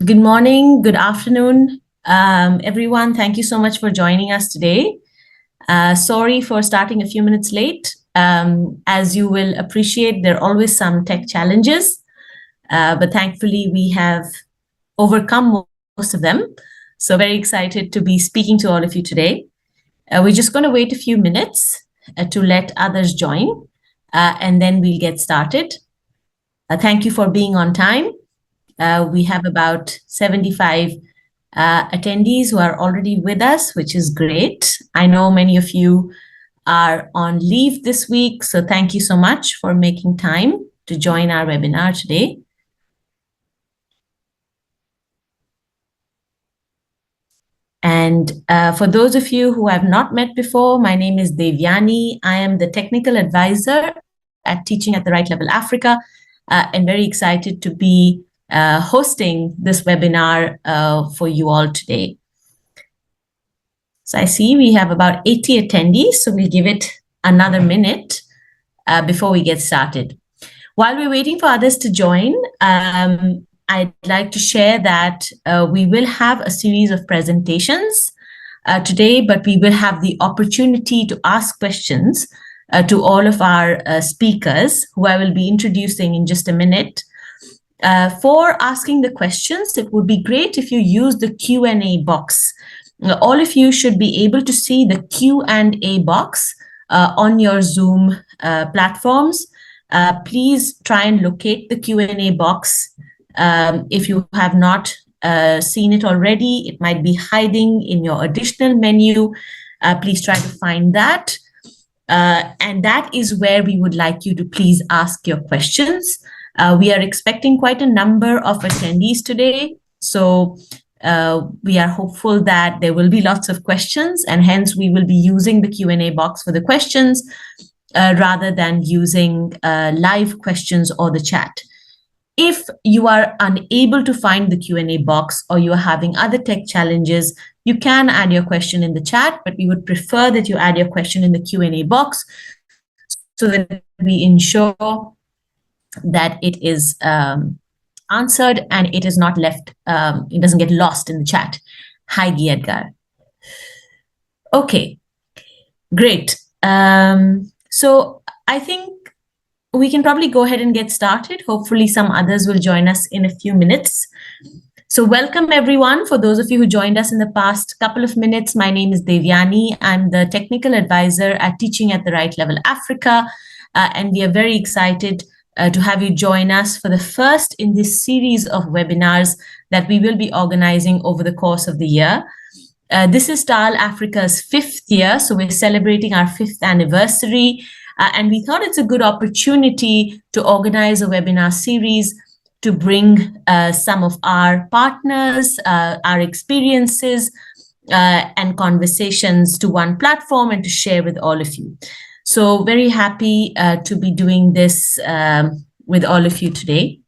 Good morning, good afternoon, everyone. Thank you so much for joining us today. Sorry for starting a few minutes late. As you will appreciate, there are always some tech challenges, but thankfully we have overcome most of them. So very excited to be speaking to all of you today. We're just going to wait a few minutes to let others join, and then we'll get started. Thank you for being on time. We have about 75 attendees who are already with us, which is great. I know many of you are on leave this week, so thank you so much for making time to join our webinar today. And for those of you who have not met before, my name is Devyani. I am the technical advisor at Teaching at the Right Level Africa, and very excited to be hosting this webinar for you all today. So I see we have about 80 attendees, so we'll give it another minute before we get started. While we're waiting for others to join, I'd like to share that we will have a series of presentations today, but we will have the opportunity to ask questions to all of our speakers, who I will be introducing in just a minute. For asking the questions, it would be great if you use the Q&A box. All of you should be able to see the Q&A box on your Zoom platforms. Please try and locate the Q&A box. If you have not seen it already, it might be hiding in your additional menu. Please try to find that. And that is where we would like you to please ask your questions. We are expecting quite a number of attendees today, so we are hopeful that there will be lots of questions, and hence we will be using the Q&A box for the questions rather than using live questions or the chat. If you are unable to find the Q&A box, or you are having other tech challenges, you can add your question in the chat, but we would prefer that you add your question in the Q&A box so that we ensure that it is answered and it is not left, it doesn't get lost in the chat. Hi, Guy Edgar. Okay, great. So I think we can probably go ahead and get started. Hopefully some others will join us in a few minutes. So welcome everyone. For those of you who joined us in the past couple of minutes, my name is Devyani. I'm the technical advisor at Teaching at the Right Level Africa, and we are very excited to have you join us for the first in this series of webinars that we will be organizing over the course of the year. This is TaRL Africa's 5th year, so we're celebrating our 5th anniversary, and we thought it's a good opportunity to organize a webinar series to bring some of our partners, our experiences, and conversations to one platform and to share with all of you. So very happy to be doing this with all of you today.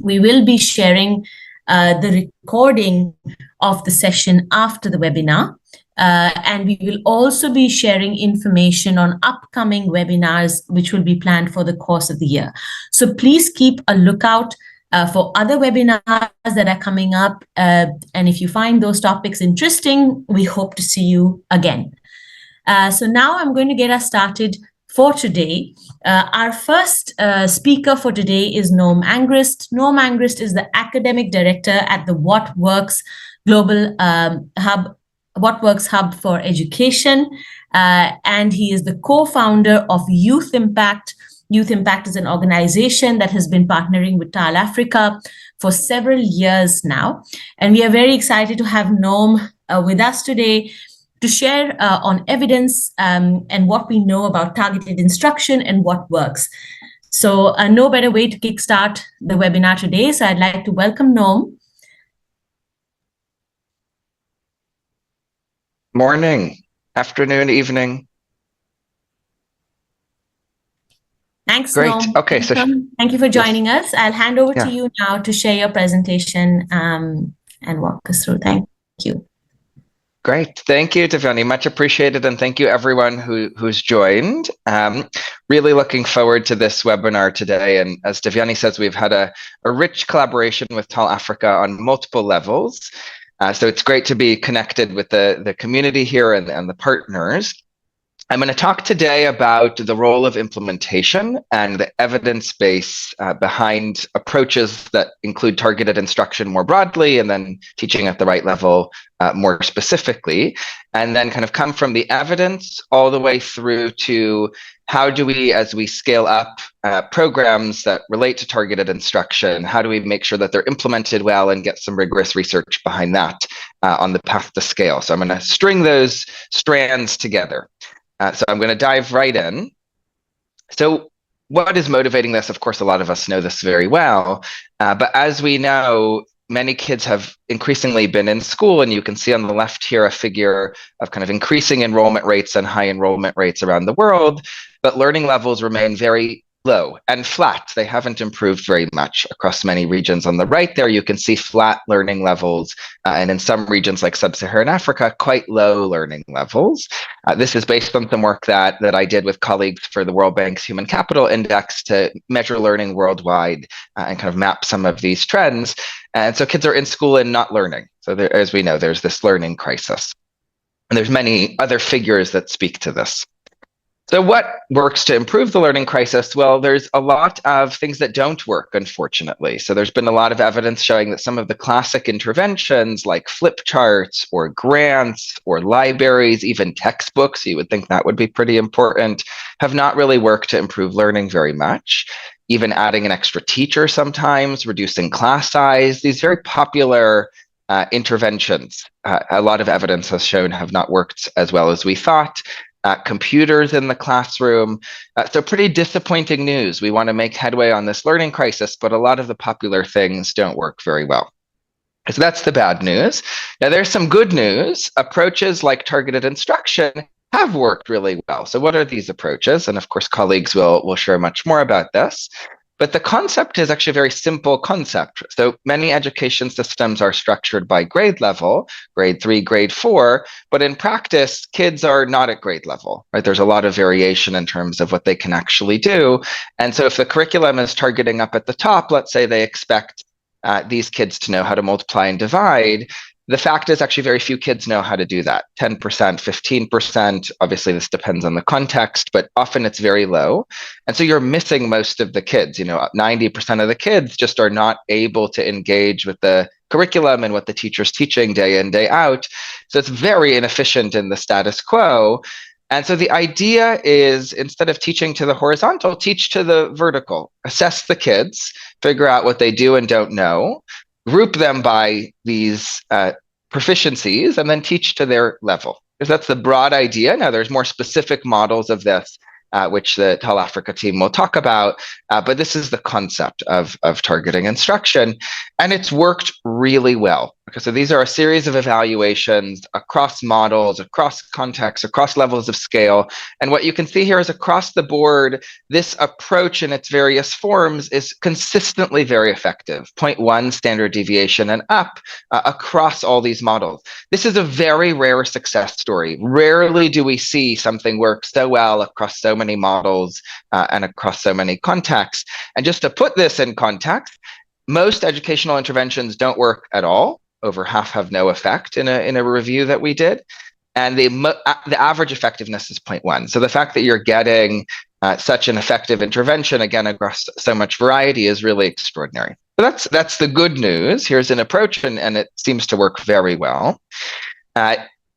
We will be sharing the recording of the session after the webinar, and we will also be sharing information on upcoming webinars which will be planned for the course of the year. So please keep a lookout for other webinars that are coming up, and if you find those topics interesting, we hope to see you again. So now I'm going to get us started for today. Our first speaker for today is Noam Angrist. Noam Angrist is the academic director at the What Works Global What Works Hub for Education, and he is the co-founder of Youth Impact. Youth Impact is an organization that has been partnering with TaL Africa for several years now, and we are very excited to have Noam with us today to share on evidence and what we know about targeted instruction and what works. So no better way to kickstart the webinar today. So I'd like to welcome Noam. Morning, afternoon, evening. Thanks, Great. Noam. Okay, so thank you for joining us. I'll hand over to Yeah. you now to share your presentation and walk us through. Thank you. Great. Thank you, Devyani. Much appreciated. And thank you everyone who's joined. Really looking forward to this webinar today. And as Devyani says, we've had a rich collaboration with TaL Africa on multiple levels. So it's great to be connected with the community here and the partners. I'm going to talk today about the role of implementation and the evidence base behind approaches that include targeted instruction more broadly, and then teaching at the right level more specifically, and then kind of come from the evidence all the way through to how do we, as we scale up programs that relate to targeted instruction, how do we make sure that they're implemented well and get some rigorous research behind that on the path to scale. So I'm going to string those strands together. So I'm going to dive right in. So what is motivating this? Of course, a lot of us know this very well, but as we know, many kids have increasingly been in school, and you can see on the left here a figure of kind of increasing enrollment rates and high enrollment rates around the world, but learning levels remain very low and flat. They haven't improved very much across many regions. On the right there, you can see flat learning levels, and in some regions like Sub-Saharan Africa, quite low learning levels. This is based on some work that I did with colleagues for the World Bank's Human Capital Index to measure learning worldwide and kind of map some of these trends. And so kids are in school and not learning. So there, as we know, there's this learning crisis. And there's many other figures that speak to this. So what works to improve the learning crisis? Well, there's a lot of things that don't work, unfortunately. So there's been a lot of evidence showing that some of the classic interventions like flip charts or grants or libraries, even textbooks, you would think that would be pretty important, have not really worked to improve learning very much. Even adding an extra teacher sometimes, reducing class size, these very popular interventions, a lot of evidence has shown have not worked as well as we thought. Computers in the classroom. So pretty disappointing news. We want to make headway on this learning crisis, but a lot of the popular things don't work very well. So that's the bad news. Now there's some good news. Approaches like targeted instruction have worked really well. So what are these approaches? And of course, colleagues will share much more about this. But the concept is actually a very simple concept. So many education systems are structured by grade level, grade 3, grade 4, but in practice, kids are not at grade level, right? There's a lot of variation in terms of what they can actually do. And so if the curriculum is targeting up at the top, let's say they expect these kids to know how to multiply and divide, the fact is actually very few kids know how to do that. 10%, 15%, obviously this depends on the context, but often it's very low. And so you're missing most of the kids, 90% of the kids just are not able to engage with the curriculum and what the teacher's teaching day in, day out. So it's very inefficient in the status quo. And so the idea is, instead of teaching to the horizontal, teach to the vertical, assess the kids, figure out what they do and don't know, group them by these proficiencies, and then teach to their level. Because that's the broad idea. Now, there's more specific models of this, which the TaL Africa team will talk about, but this is the concept of targeting instruction, and it's worked really well. Okay, so these are a series of evaluations across models, across contexts, across levels of scale. And what you can see here is across the board, this approach in its various forms is consistently very effective. 0.1 standard deviation and up across all these models. This is a very rare success story. Rarely do we see something work so well across so many models and across so many contexts. And just to put this in context, most educational interventions don't work at all. Over half have no effect in a review that we did. And the average effectiveness is 0.1. So the fact that you're getting such an effective intervention, again, across so much variety, is really extraordinary. So that's the good news. Here's an approach, and it seems to work very well.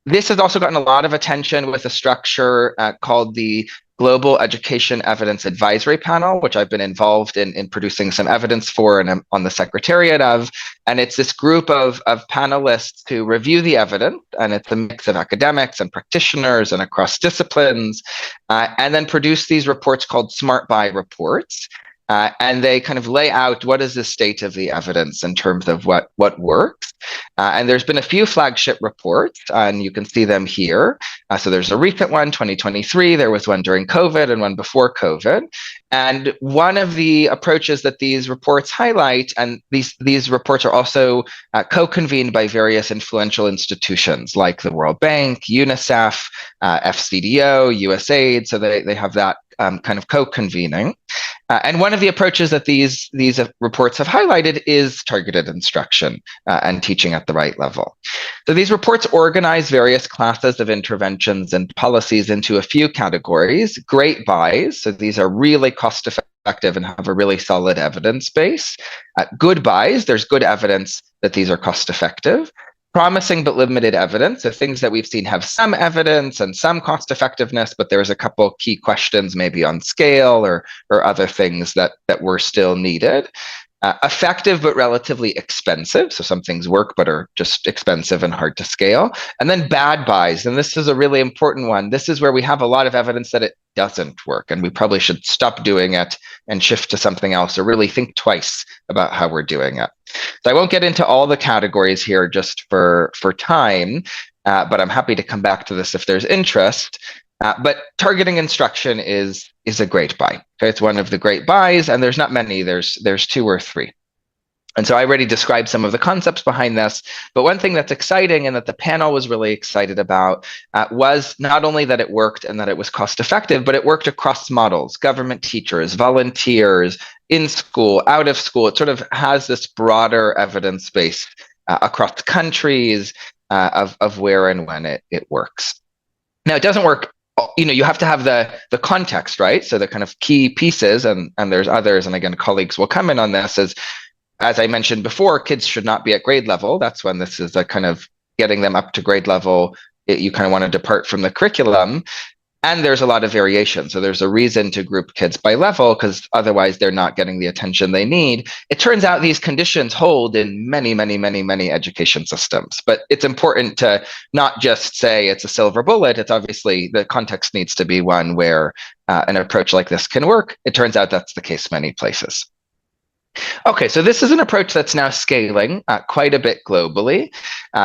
This has also gotten a lot of attention with a structure called the Global Education Evidence Advisory Panel, which I've been involved in producing some evidence for and I'm on the secretariat of. And it's this group of panelists who review the evidence, and it's a mix of academics and practitioners and across disciplines, and then produce these reports called Smart Buy reports. and they kind of lay out what is the state of the evidence in terms of what works. And there's been a few flagship reports, and you can see them here. So there's a recent one, 2023. There was one during COVID and one before COVID. And one of the approaches that these reports highlight, and these reports are also co-convened by various influential institutions like the World Bank, UNICEF, FCDO, USAID. So they have that kind of co-convening. And one of the approaches that these reports have highlighted is targeted instruction and teaching at the right level. So these reports organize various classes of interventions and policies into a few categories. Great buys, so these are really cost effective and have a really solid evidence base. Good buys, there's good evidence that these are cost effective. Promising but limited evidence, so things that we've seen have some evidence and some cost effectiveness, but there's a couple key questions maybe on scale or other things that were still needed. Effective but relatively expensive, so some things work but are just expensive and hard to scale. And then bad buys, and this is a really important one. This is where we have a lot of evidence that it doesn't work, and we probably should stop doing it and shift to something else, or really think twice about how we're doing it. So I won't get into all the categories here just for time, but I'm happy to come back to this if there's interest. But targeting instruction is a great buy. Okay, it's one of the great buys, and there's not many. There's 2 or 3. And so I already described some of the concepts behind this, but one thing that's exciting and that the panel was really excited about was not only that it worked and that it was cost effective, but it worked across models, government teachers, volunteers, in school, out of school. It sort of has this broader evidence base across countries of where and when it works. Now, it doesn't work. You have to have the context, right? So the kind of key pieces, and there's others, and again, colleagues will come in on this, as I mentioned before, kids should not be at grade level. That's when this is a kind of getting them up to grade level. You kind of want to depart from the curriculum. And there's a lot of variation. So there's a reason to group kids by level, because otherwise they're not getting the attention they need. It turns out these conditions hold in many, many, many, many education systems. But it's important to not just say it's a silver bullet. It's obviously the context needs to be one where an approach like this can work. It turns out that's the case many places. Okay, so this is an approach that's now scaling quite a bit globally.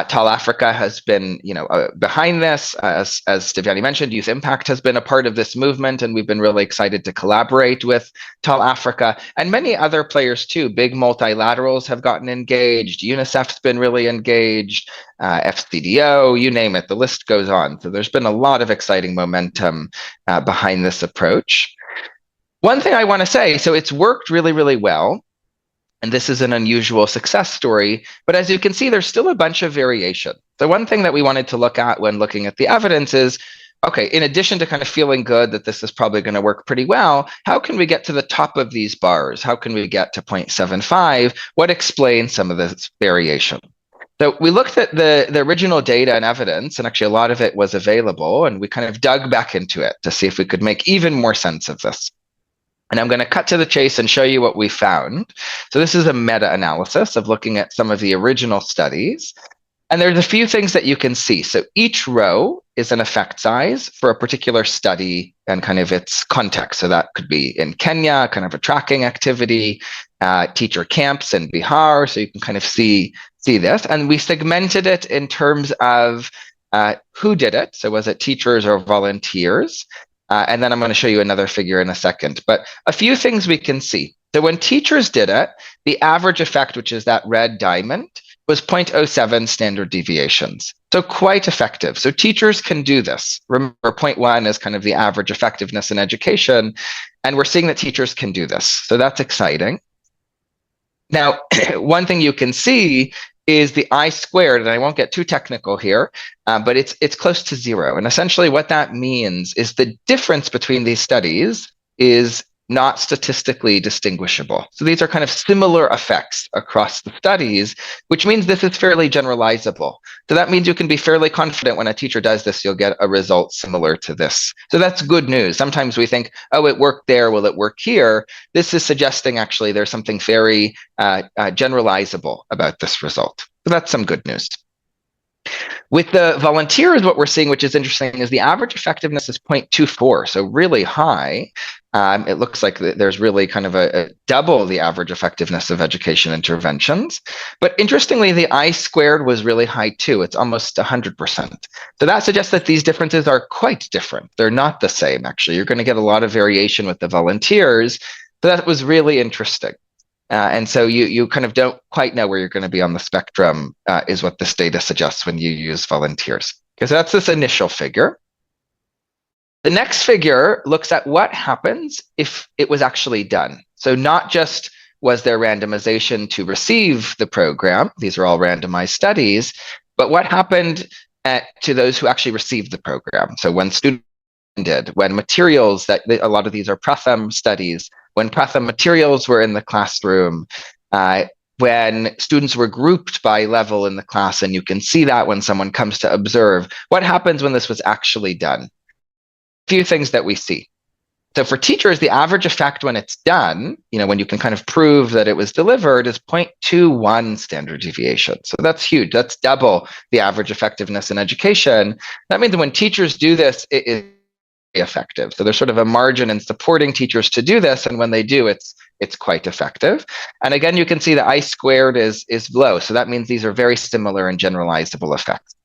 TaL Africa has been, behind this. As Devyani mentioned, Youth Impact has been a part of this movement, and we've been really excited to collaborate with TaL Africa and many other players too. Big multilaterals have gotten engaged. UNICEF's been really engaged. FCDO, you name it. The list goes on. So there's been a lot of exciting momentum behind this approach. One thing I want to say, so it's worked really, really well. And this is an unusual success story, but as you can see, there's still a bunch of variation. So one thing that we wanted to look at when looking at the evidence is, okay, in addition to kind of feeling good that this is probably going to work pretty well, how can we get to the top of these bars? How can we get to 0.75? What explains some of this variation? So we looked at the original data and evidence, and actually a lot of it was available, and we kind of dug back into it to see if we could make even more sense of this. And I'm going to cut to the chase and show you what we found. So this is a meta-analysis of looking at some of the original studies. And there's a few things that you can see. So each row is an effect size for a particular study and kind of its context. So that could be in Kenya, kind of a tracking activity, teacher camps in Bihar. So you can kind of see this. And we segmented it in terms of who did it. So was it teachers or volunteers? And then I'm going to show you another figure in a second. But a few things we can see. So when teachers did it, the average effect, which is that red diamond, was 0.07 standard deviations. So quite effective. So teachers can do this. Remember, 0.1 is kind of the average effectiveness in education. And we're seeing that teachers can do this. So that's exciting. Now, one thing you can see is the I-squared, and I won't get too technical here, but it's close to 0. And essentially what that means is the difference between these studies is not statistically distinguishable. So these are kind of similar effects across the studies, which means this is fairly generalizable. So that means you can be fairly confident when a teacher does this, you'll get a result similar to this. So that's good news. Sometimes we think, oh, it worked there, will it work here? This is suggesting actually there's something very generalizable about this result. So that's some good news. With the volunteers, what we're seeing, which is interesting, is the average effectiveness is 0.24, so really high. It looks like there's really kind of a double the average effectiveness of education interventions. But interestingly, the I-squared was really high too. It's almost 100%. So that suggests that these differences are quite different. They're not the same, actually. You're going to get a lot of variation with the volunteers. So that was really interesting. And so you kind of don't quite know where you're going to be on the spectrum, is what this data suggests when you use volunteers. Okay, so that's this initial figure. The next figure looks at what happens if it was actually done. So not just was there randomization to receive the program, these are all randomized studies, but what happened to those who actually received the program. So when students did, when materials, a lot of these are Pratham studies, when Pratham materials were in the classroom, when students were grouped by level in the class, and you can see that when someone comes to observe, what happens when this was actually done? A few things that we see. So for teachers, the average effect when it's done, when you can kind of prove that it was delivered, is 0.21 standard deviation. So that's huge. That's double the average effectiveness in education. That means when teachers do this, it is effective. So there's sort of a margin in supporting teachers to do this, and when they do, it's quite effective. And again, you can see the I-squared is low. So that means these are very similar and generalizable effects.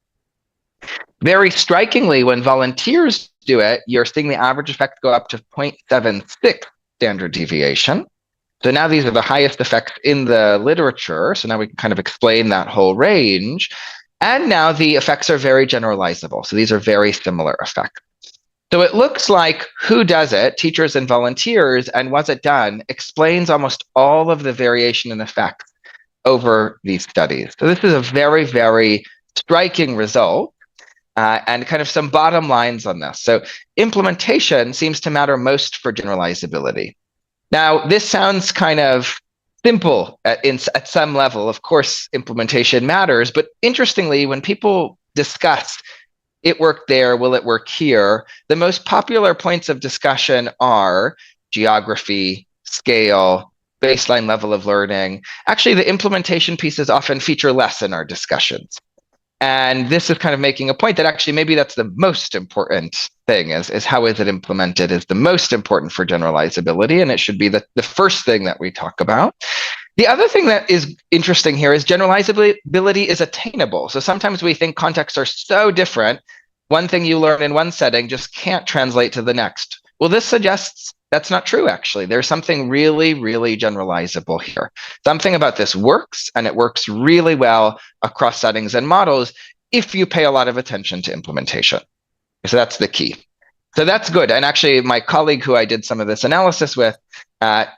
Very strikingly, when volunteers do it, you're seeing the average effect go up to 0.76 standard deviation. So now these are the highest effects in the literature. So now we can kind of explain that whole range. And now the effects are very generalizable. So these are very similar effects. So it looks like who does it, teachers and volunteers, and was it done, explains almost all of the variation in effects over these studies. So this is a very, very striking result. And kind of some bottom lines on this. So implementation seems to matter most for generalizability. Now, this sounds kind of simple at some level. Of course, implementation matters, but interestingly, when people discuss it worked there, will it work here, the most popular points of discussion are geography, scale, baseline level of learning. Actually, the implementation pieces often feature less in our discussions. And this is kind of making a point that actually maybe that's the most important thing, is how is it implemented is the most important for generalizability, and it should be the first thing that we talk about. The other thing that is interesting here is generalizability is attainable. So sometimes we think contexts are so different, one thing you learn in one setting just can't translate to the next. Well, this suggests that's not true, actually. There's something really, really generalizable here. Something about this works, and it works really well across settings and models if you pay a lot of attention to implementation. So that's the key. So that's good. And actually, my colleague who I did some of this analysis with,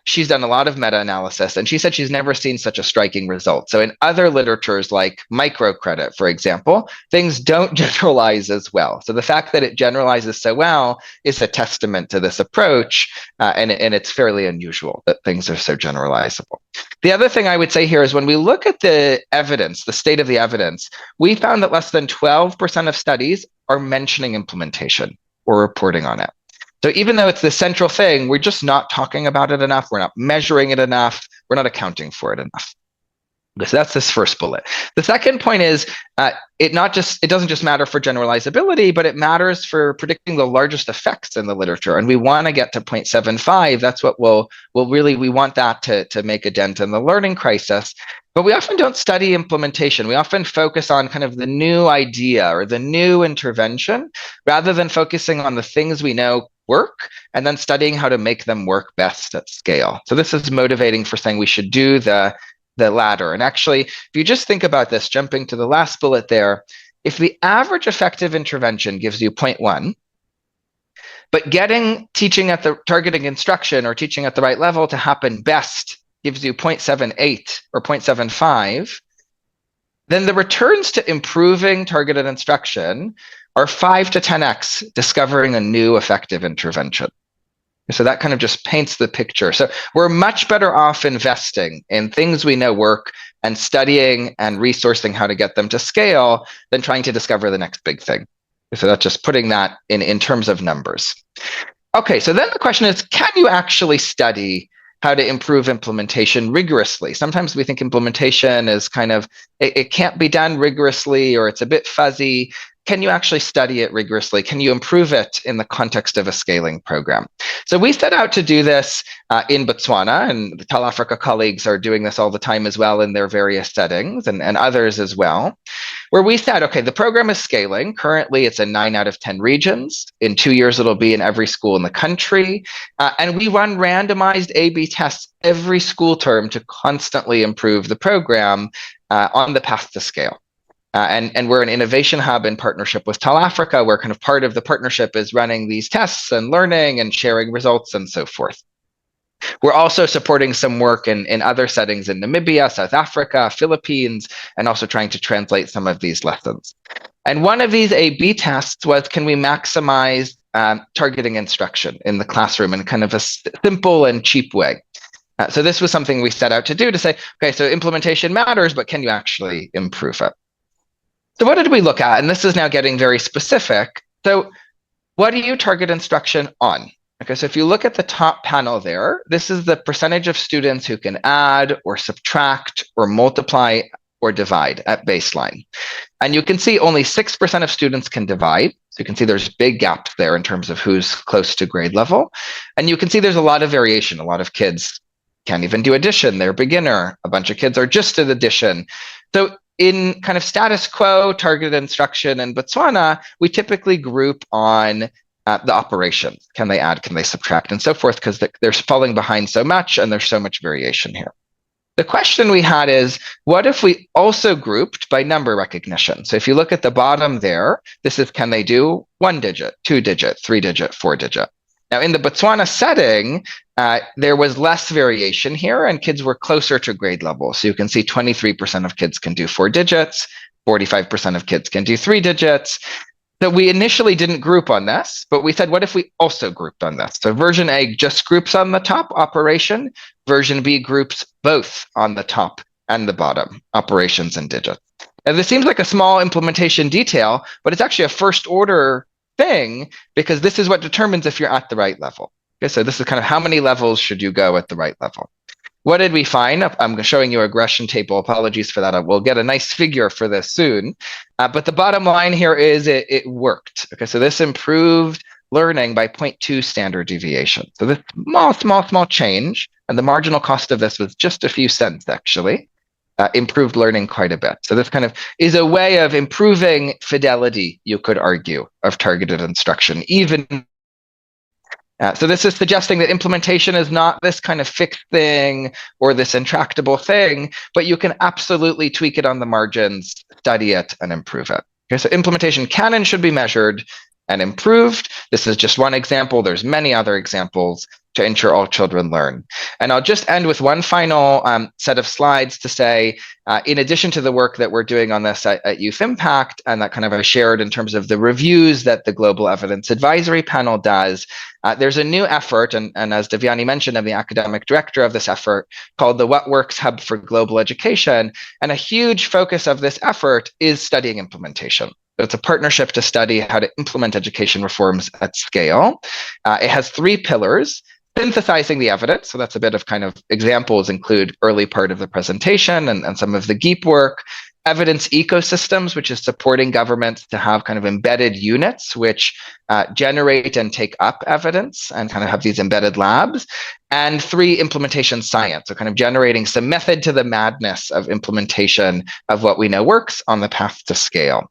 she's done a lot of meta-analysis, and she said she's never seen such a striking result. So in other literatures like microcredit, for example, things don't generalize as well. So the fact that it generalizes so well is a testament to this approach, and it's fairly unusual that things are so generalizable. The other thing I would say here is when we look at the evidence, the state of the evidence, we found that less than 12% of studies are mentioning implementation or reporting on it. So even though it's the central thing, we're just not talking about it enough. We're not measuring it enough. We're not accounting for it enough. So that's this first bullet. The second point is it doesn't just matter for generalizability, but it matters for predicting the largest effects in the literature. And we want to get to 0.75. That's what we want that to make a dent in the learning crisis. But we often don't study implementation. We often focus on kind of the new idea or the new intervention, rather than focusing on the things we know work and then studying how to make them work best at scale. So this is motivating for saying we should do the latter. And actually, if you just think about this, jumping to the last bullet there, if the average effective intervention gives you 0.1, but getting teaching at the targeting instruction or teaching at the right level to happen best gives you 0.78 or 0.75, then the returns to improving targeted instruction are 5 to 10x discovering a new effective intervention. So that kind of just paints the picture. So we're much better off investing in things we know work and studying and resourcing how to get them to scale than trying to discover the next big thing. So that's just putting that in terms of numbers. Okay, so then the question is, can you actually study how to improve implementation rigorously. Sometimes we think implementation is kind of, it can't be done rigorously, or it's a bit fuzzy. Can you actually study it rigorously? Can you improve it in the context of a scaling program? So we set out to do this in Botswana, and the TaL Africa colleagues are doing this all the time as well in their various settings, and others as well, where we said, okay, the program is scaling. Currently, it's in 9 out of 10 regions. In 2 years, it'll be in every school in the country. And we run randomized A/B tests every school term to constantly improve the program on the path to scale. And we're an innovation hub in partnership with TaL Africa, where kind of part of the partnership is running these tests and learning and sharing results and so forth. We're also supporting some work in other settings in Namibia, South Africa, Philippines, and also trying to translate some of these lessons. And one of these A/B tests was, can we maximize targeting instruction in the classroom in kind of a simple and cheap way? So this was something we set out to do, to say, okay, so implementation matters, but can you actually improve it? So what did we look at? And this is now getting very specific. So what do you target instruction on? Okay, so if you look at the top panel there, this is the percentage of students who can add or subtract or multiply or divide at baseline. And you can see only 6% of students can divide. So you can see there's big gaps there in terms of who's close to grade level. And you can see there's a lot of variation. A lot of kids can't even do addition, they're beginner. A bunch of kids are just at addition. So in kind of status quo targeted instruction in Botswana, we typically group on the operations. Can they add, can they subtract, and so forth, because they're falling behind so much and there's so much variation here. The question we had is, what if we also grouped by number recognition? So if you look at the bottom there, this is, can they do 1 digit, 2 digit, 3 digit, 4 digit? Now in the Botswana setting, there was less variation here and kids were closer to grade level. So you can see 23% of kids can do 4 digits, 45% of kids can do 3 digits. So we initially didn't group on this, but we said, what if we also grouped on this? So version A just groups on the top, operation. Version B groups both on the top and the bottom, operations and digits. And this seems like a small implementation detail, but it's actually a first order thing, because this is what determines if you're at the right level. Okay, so this is kind of how many levels should you go at the right level. What did we find? I'm showing you a regression table. Apologies for that. We'll get a nice figure for this soon. But the bottom line here is it worked. Okay, so this improved learning by 0.2 standard deviation. So this small change, and the marginal cost of this was just a few cents actually, improved learning quite a bit. So this kind of is a way of improving fidelity, you could argue, of targeted instruction, even so this is suggesting that implementation is not this kind of fixed thing or this intractable thing, but you can absolutely tweak it on the margins, study it, and improve it. Okay, so implementation can and should be measured and improved. This is just one example. There's many other examples to ensure all children learn. And I'll just end with one final set of slides to say, in addition to the work that we're doing on this at Youth Impact, and that kind of I shared in terms of the reviews that the Global Evidence Advisory Panel does, there's a new effort, and as Devyani mentioned, I'm the academic director of this effort, called the What Works Hub for Global Education. And a huge focus of this effort is studying implementation. It's a partnership to study how to implement education reforms at scale. It has 3 pillars. Synthesizing the evidence, so that's a bit of kind of examples include early part of the presentation and some of the GEEP work. Evidence ecosystems, which is supporting governments to have kind of embedded units which generate and take up evidence and kind of have these embedded labs. And 3, implementation science, so kind of generating some method to the madness of implementation of what we know works on the path to scale.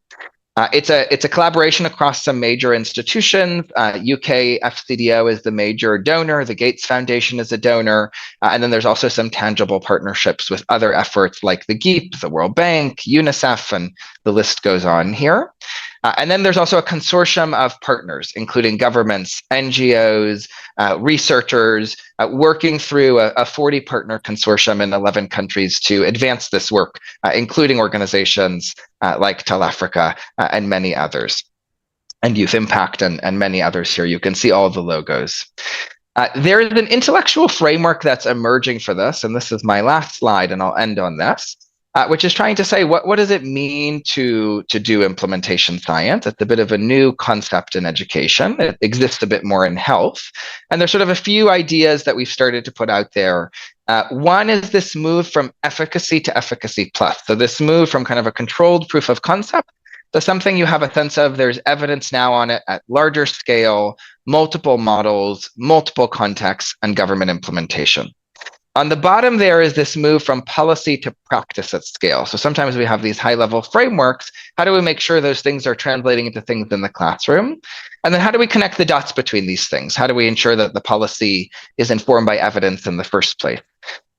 It's a collaboration across some major institutions. UK FCDO is the major donor. The Gates Foundation is a donor. And then there's also some tangible partnerships with other efforts like the GEEP, the World Bank, UNICEF, and the list goes on here. And then there's also a consortium of partners, including governments, NGOs, researchers, working through a 40-partner consortium in 11 countries to advance this work, including organizations like TaL Africa and many others, and Youth Impact and many others here. You can see all the logos. There is an intellectual framework that's emerging for this, and this is my last slide, and I'll end on this. which is trying to say what does it mean to do implementation science? It's a bit of a new concept in education. It exists a bit more in health. And there's sort of a few ideas that we've started to put out there. One is this move from efficacy to efficacy plus. So this move from kind of a controlled proof of concept to something you have a sense of, there's evidence now on it at larger scale, multiple models, multiple contexts, and government implementation. On the bottom there is this move from policy to practice at scale. So sometimes we have these high-level frameworks. How do we make sure those things are translating into things in the classroom? And then how do we connect the dots between these things? How do we ensure that the policy is informed by evidence in the first place?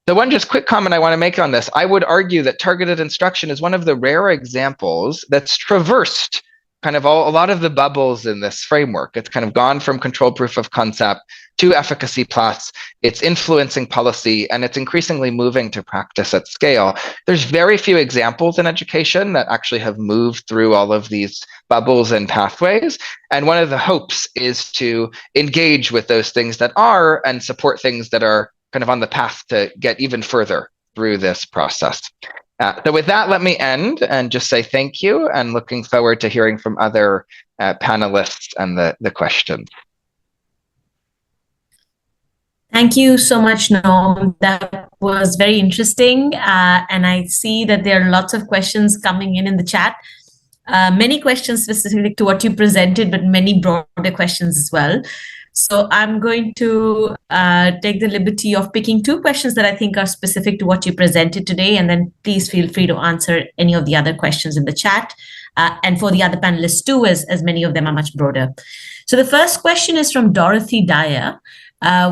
The one just quick comment I want to make on this, I would argue that targeted instruction is one of the rare examples that's traversed kind of a lot of the bubbles in this framework. It's kind of gone from controlled proof of concept to efficacy plus, it's influencing policy, and it's increasingly moving to practice at scale. There's very few examples in education that actually have moved through all of these bubbles and pathways. And one of the hopes is to engage with those things that are and support things that are kind of on the path to get even further through this process. So with that, let me end and just say thank you, and looking forward to hearing from other panelists and the questions. Thank you so much, Noam. That was very interesting. And I see that there are lots of questions coming in the chat. Many questions specific to what you presented, but many broader questions as well. So I'm going to take the liberty of picking two questions that I think are specific to what you presented today, and then please feel free to answer any of the other questions in the chat, and for the other panelists too, as many of them are much broader. So the first question is from Dorothy Dyer,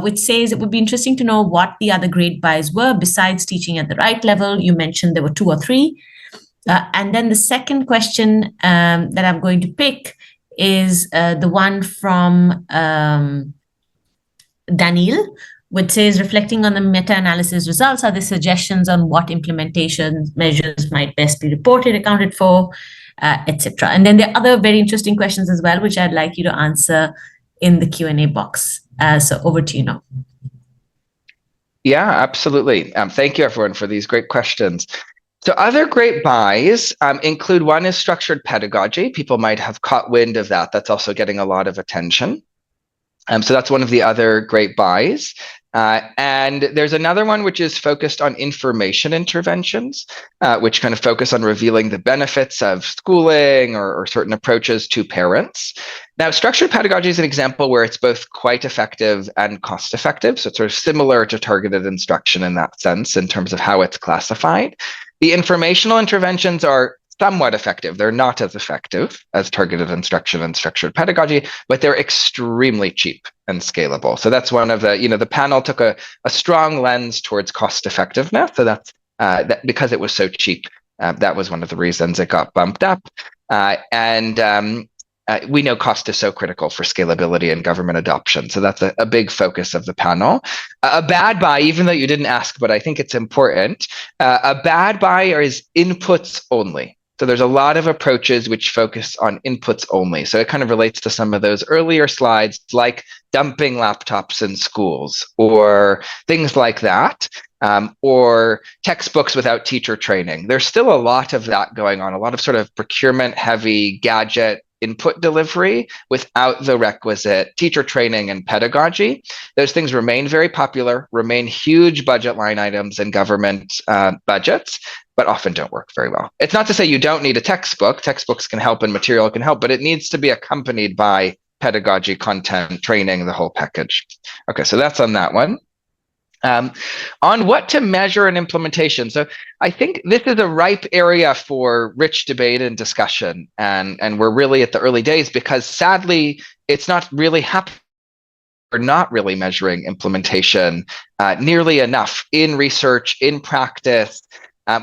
which says, it would be interesting to know what the other grade buys were besides teaching at the right level. You mentioned there were 2 or 3. And then the second question that I'm going to pick is the one from Daniel, which says, reflecting on the meta-analysis results, are there suggestions on what implementation measures might best be reported, accounted for, etc.? And then there are other very interesting questions as well, which I'd like you to answer in the Q&A box. So over to you now. Yeah, absolutely. Thank you, everyone, for these great questions. So other great buys include, one is structured pedagogy. People might have caught wind of that. That's also getting a lot of attention. So that's one of the other great buys. And there's another one which is focused on information interventions, which kind of focus on revealing the benefits of schooling or certain approaches to parents. Now, structured pedagogy is an example where it's both quite effective and cost effective. So it's sort of similar to targeted instruction in that sense in terms of how it's classified. The informational interventions are somewhat effective. They're not as effective as targeted instruction and structured pedagogy, but they're extremely cheap and scalable. So that's one of the, the panel took a strong lens towards cost effectiveness. So that's because it was so cheap, that was one of the reasons it got bumped up. We know cost is so critical for scalability and government adoption. So that's a big focus of the panel. A bad buy, even though you didn't ask, but I think it's important, a bad buy is inputs only. So there's a lot of approaches which focus on inputs only. So it kind of relates to some of those earlier slides, like dumping laptops in schools or things like that, or textbooks without teacher training. There's still a lot of that going on, a lot of sort of procurement heavy gadget input delivery without the requisite teacher training and pedagogy. Those things remain very popular, remain huge budget line items in government budgets, but often don't work very well. It's not to say you don't need a textbook. Textbooks can help and material can help, but it needs to be accompanied by pedagogy, content, training, the whole package. Okay, so that's on that one. On what to measure in implementation. So I think this is a ripe area for rich debate and discussion. And we're really at the early days because sadly, it's not really happening. We're not really measuring implementation nearly enough in research, in practice.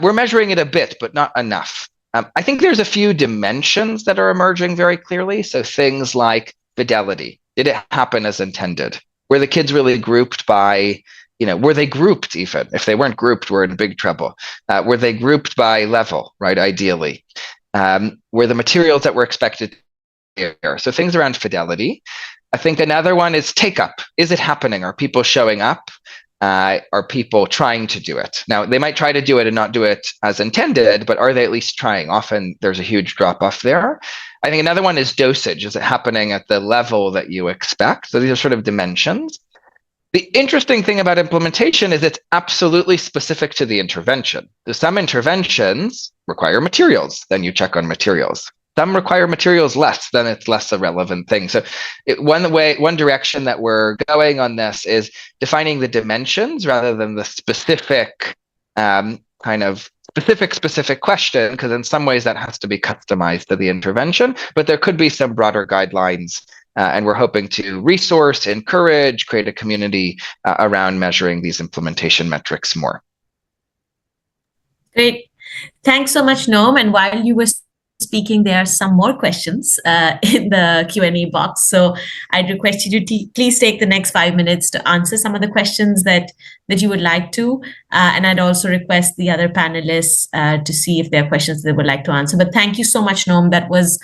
We're measuring it a bit, but not enough. I think there's a few dimensions that are emerging very clearly. So things like fidelity. Did it happen as intended? Were the kids really grouped by, were they grouped even? If they weren't grouped, we're in big trouble. Were they grouped by level, right, ideally? Were the materials that were expected here? So things around fidelity. I think another one is take up. Is it happening? Are people showing up? are people trying to do it? Now, they might try to do it and not do it as intended, but are they at least trying? Often there's a huge drop off there. I think another one is dosage. Is it happening at the level that you expect? So these are sort of dimensions. The interesting thing about implementation is it's absolutely specific to the intervention. So some interventions require materials, then you check on materials. Some require materials less, then it's less a relevant thing. So one direction that we're going on this is defining the dimensions rather than the specific specific question, because in some ways that has to be customized to the intervention, but there could be some broader guidelines. And we're hoping to resource, encourage, create a community around measuring these implementation metrics more. Great. Thanks so much, Noam. And while you were speaking, there are some more questions in the Q&A box. So I'd request you to please take the next 5 minutes to answer some of the questions that you would like to. And I'd also request the other panelists to see if there are questions they would like to answer. But thank you so much, Noam. That was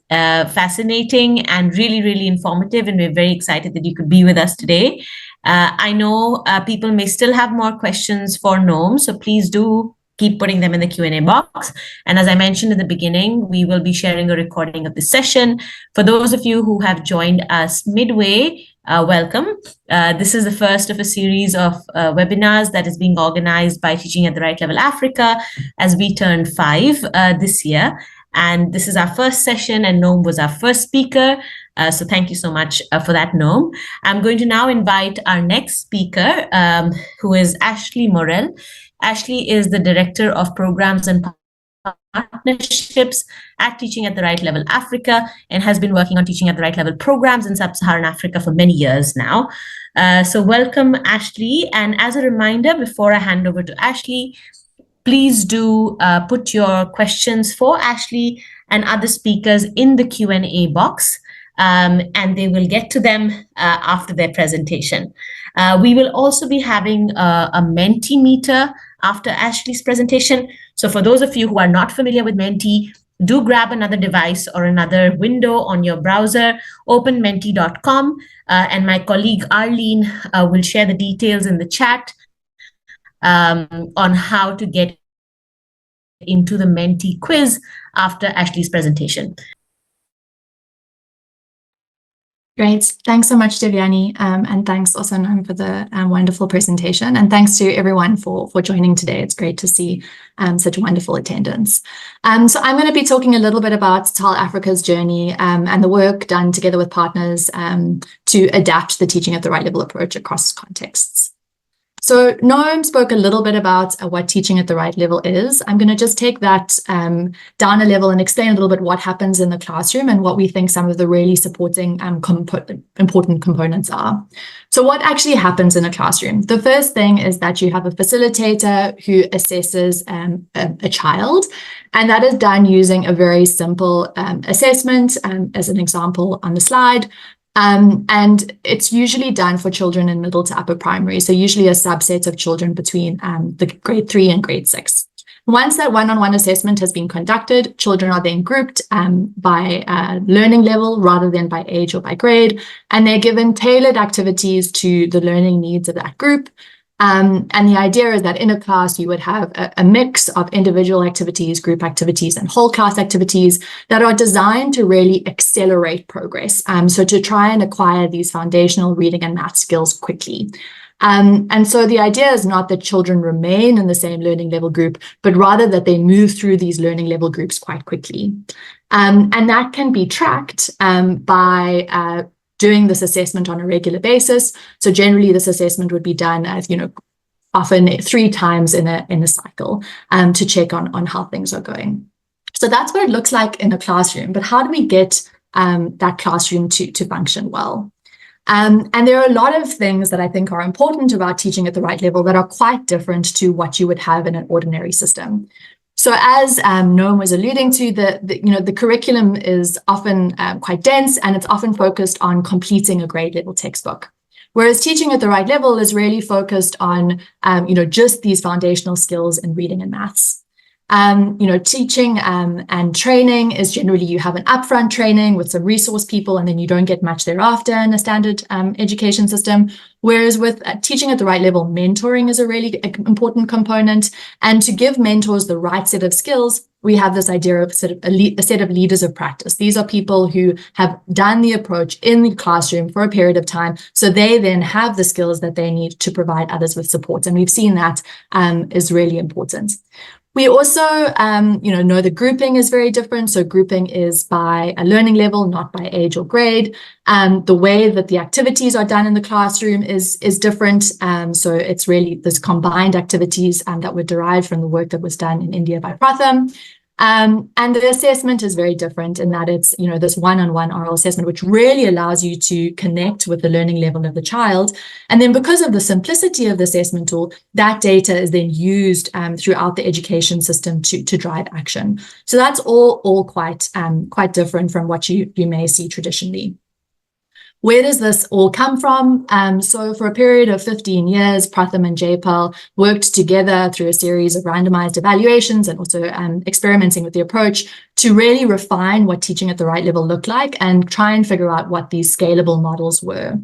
fascinating and really, really informative, and we're very excited that you could be with us today. I know people may still have more questions for Noam, so please do keep putting them in the Q&A box. And as I mentioned in the beginning, we will be sharing a recording of this session. For those of you who have joined us midway, welcome. This is the first of a series of webinars that is being organized by Teaching at the Right Level Africa as we turn 5 this year. And this is our first session, and Noam was our first speaker. So thank you so much for that, Noam. I'm going to now invite our next speaker, who is Ashleigh Morrell. Ashleigh is the Director of Programs and Partnerships at Teaching at the Right Level Africa and has been working on Teaching at the Right Level programs in Sub-Saharan Africa for many years now. So welcome, Ashleigh. And as a reminder, before I hand over to Ashleigh, please do put your questions for Ashleigh and other speakers in the Q&A box, and they will get to them after their presentation. We will also be having a Mentimeter after Ashleigh's presentation. So for those of you who are not familiar with Menti, do grab another device or another window on your browser, open menti.com, and my colleague Arlene will share the details in the chat on how to get into the Menti quiz after Ashleigh's presentation. Great. Thanks so much, Devyani. And thanks also, Noam, for the wonderful presentation. And thanks to everyone for joining today. It's great to see such wonderful attendance. So I'm going to be talking a little bit about TaL Africa's journey and the work done together with partners to adapt the Teaching at the Right Level approach across contexts. So Noam spoke a little bit about what Teaching at the Right Level is. I'm going to just take that down a level and explain a little bit what happens in the classroom and what we think some of the really supporting important components are. So what actually happens in a classroom? The first thing is that you have a facilitator who assesses a child, and that is done using a very simple assessment, as an example on the slide. And it's usually done for children in middle to upper primary, so usually a subset of children between the grade 3 and grade 6. Once that one-on-one assessment has been conducted, children are then grouped by learning level rather than by age or by grade, and they're given tailored activities to the learning needs of that group. And the idea is that in a class, you would have a mix of individual activities, group activities, and whole class activities that are designed to really accelerate progress. So to try and acquire these foundational reading and math skills quickly. And so the idea is not that children remain in the same learning level group, but rather that they move through these learning level groups quite quickly. And that can be tracked by doing this assessment on a regular basis. So generally this assessment would be done as, often 3 times in a cycle to check on how things are going. So that's what it looks like in a classroom, but how do we get that classroom to function well? And there are a lot of things that I think are important about teaching at the right level that are quite different to what you would have in an ordinary system. So as Noam was alluding to, the curriculum is often quite dense, and it's often focused on completing a grade level textbook. Whereas teaching at the right level is really focused on, just these foundational skills in reading and maths. Teaching and training is generally you have an upfront training with some resource people, and then you don't get much thereafter in a standard education system. Whereas with teaching at the right level, mentoring is a really important component. And to give mentors the right set of skills, we have this idea of sort of a set of leaders of practice. These are people who have done the approach in the classroom for a period of time, so they then have the skills that they need to provide others with support. And we've seen that is really important. We also, know the grouping is very different. So grouping is by a learning level, not by age or grade. The way that the activities are done in the classroom is different. So it's really this combined activities that were derived from the work that was done in India by Pratham. And the assessment is very different in that it's, this one-on-one oral assessment, which really allows you to connect with the learning level of the child. And then because of the simplicity of the assessment tool, that data is then used throughout the education system to drive action. So that's all quite different from what you may see traditionally. Where does this all come from? So for a period of 15 years, Pratham and Jaipa worked together through a series of randomized evaluations and also experimenting with the approach to really refine what teaching at the right level looked like and try and figure out what these scalable models were.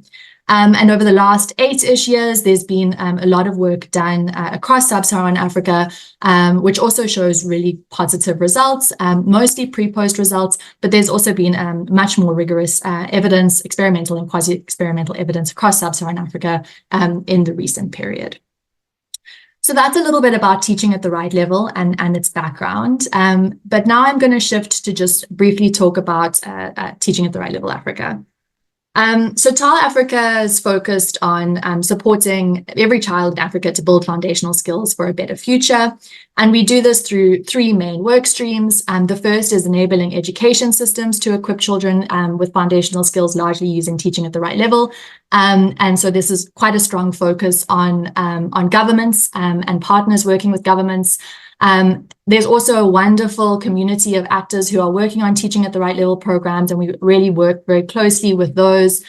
And over the last 8-ish years, there's been a lot of work done across Sub-Saharan Africa, which also shows really positive results, mostly pre-post results, but there's also been much more rigorous evidence, experimental and quasi-experimental evidence across Sub-Saharan Africa in the recent period. So that's a little bit about teaching at the right level and its background. But now I'm going to shift to just briefly talk about teaching at the right level Africa. So TaL Africa is focused on supporting every child in Africa to build foundational skills for a better future. And we do this through 3 main work streams. The first is enabling education systems to equip children with foundational skills, largely using teaching at the right level. And so this is quite a strong focus on governments and partners working with governments. There's also a wonderful community of actors who are working on teaching at the right level programs, and we really work very closely with those.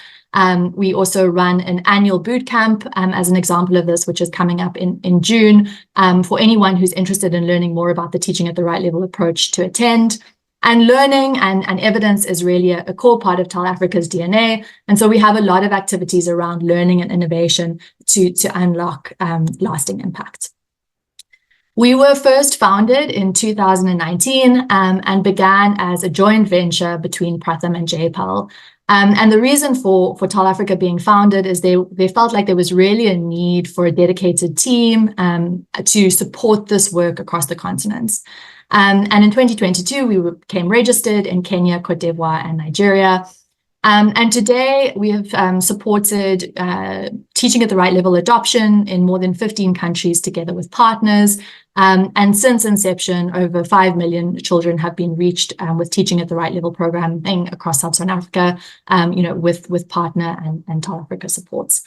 We also run an annual boot camp as an example of this, which is coming up in June for anyone who's interested in learning more about the teaching at the right level approach to attend. And learning and evidence is really a core part of TaL Africa's DNA. And so we have a lot of activities around learning and innovation to unlock lasting impact. We were first founded in 2019 and began as a joint venture between Pratham and Jaipa. And the reason for TaL Africa being founded is they felt like there was really a need for a dedicated team to support this work across the continents. And in 2022, we became registered in Kenya, Cote d'Ivoire, and Nigeria. And today we have supported teaching at the right level adoption in more than 15 countries together with partners. And since inception, over 5 million children have been reached with teaching at the right level programming across Sub-Saharan Africa, with partner and TaL Africa supports.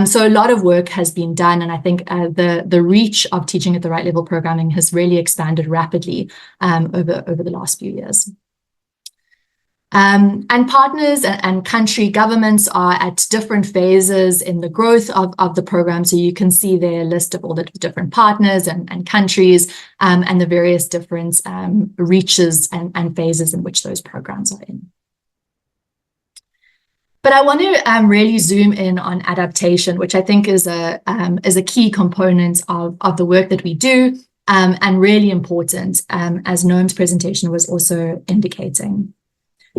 So a lot of work has been done, and I think the reach of teaching at the right level programming has really expanded rapidly over the last few years. And partners and country governments are at different phases in the growth of the program. So you can see there a list of all the different partners and countries and the various different reaches and phases in which those programs are in. But I want to really zoom in on adaptation, which I think is a key component of the work that we do and really important, as Noam's presentation was also indicating.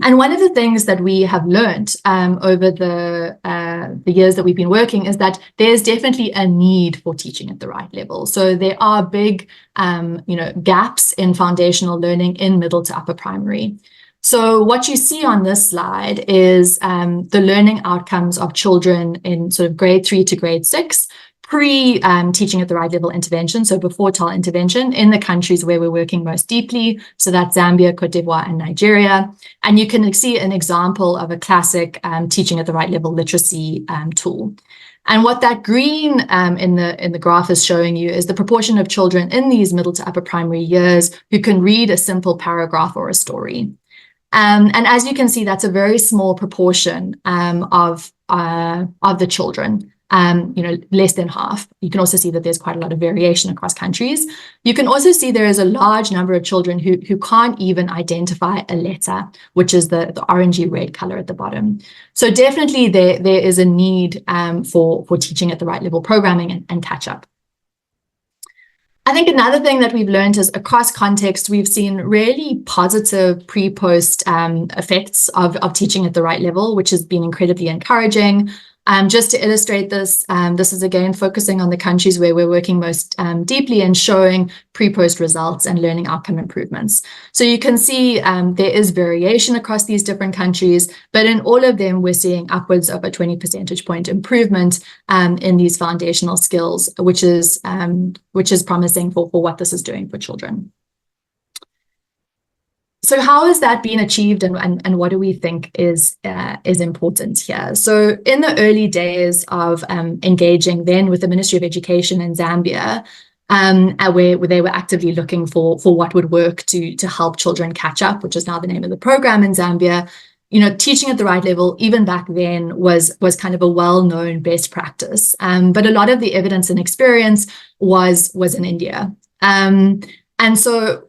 And one of the things that we have learned over the years that we've been working is that there's definitely a need for teaching at the right level. So there are big, gaps in foundational learning in middle to upper primary. So what you see on this slide is the learning outcomes of children in sort of grade 3 to grade 6, pre-teaching at the right level intervention, so before TaL intervention, in the countries where we're working most deeply. So that's Zambia, Cote d'Ivoire, and Nigeria. And you can see an example of a classic teaching at the right level literacy tool. And what that green in the graph is showing you is the proportion of children in these middle to upper primary years who can read a simple paragraph or a story. And as you can see, that's a very small proportion of the children. less than half. You can also see that there's quite a lot of variation across countries. You can also see there is a large number of children who can't even identify a letter, which is the orangey red color at the bottom. So definitely there is a need for teaching at the right level programming and catch up. I think another thing that we've learned is across context, we've seen really positive pre-post effects of teaching at the right level, which has been incredibly encouraging. Just to illustrate this, this is again focusing on the countries where we're working most deeply and showing pre-post results and learning outcome improvements. So you can see there is variation across these different countries, but in all of them, we're seeing upwards of a 20 percentage point improvement in these foundational skills, which is promising for what this is doing for children. So how has that been achieved, and what do we think is important here? So in the early days of engaging then with the Ministry of Education in Zambia, where they were actively looking for what would work to help children catch up, which is now the name of the program in Zambia, teaching at the right level, even back then, was kind of a well-known best practice. But a lot of the evidence and experience was in India. And so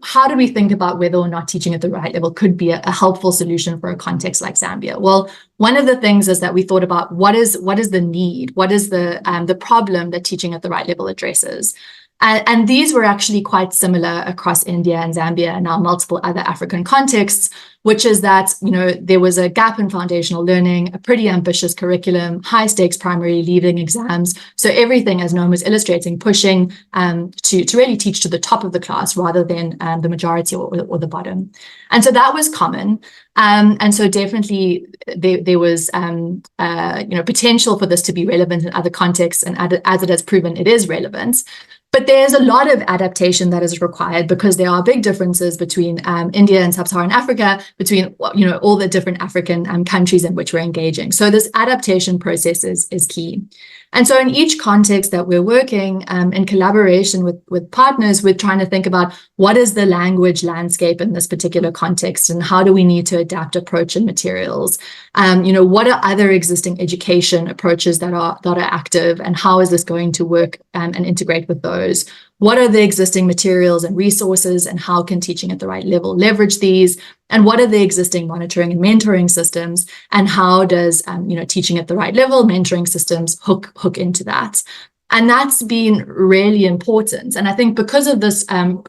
how do we think about whether or not teaching at the right level could be a helpful solution for a context like Zambia? Well, one of the things is that we thought about what is the need, what is the problem that teaching at the right level addresses. And these were actually quite similar across India and Zambia and now multiple other African contexts, which is that, there was a gap in foundational learning, a pretty ambitious curriculum, high stakes primary leaving exams. So everything, as Noam was illustrating, pushing to really teach to the top of the class rather than the majority or the bottom. And so that was common. And so definitely there was, potential for this to be relevant in other contexts. And as it has proven, it is relevant. But there's a lot of adaptation that is required because there are big differences between India and Sub-Saharan Africa, between all the different African countries in which we're engaging. So this adaptation process is key. And so in each context that we're working in collaboration with partners, we're trying to think about what is the language landscape in this particular context and how do we need to adapt approach and materials? What are other existing education approaches that are active and how is this going to work and integrate with those? What are the existing materials and resources and how can teaching at the right level leverage these? And what are the existing monitoring and mentoring systems? And how does teaching at the right level, mentoring systems hook into that? And that's been really important. And I think because of this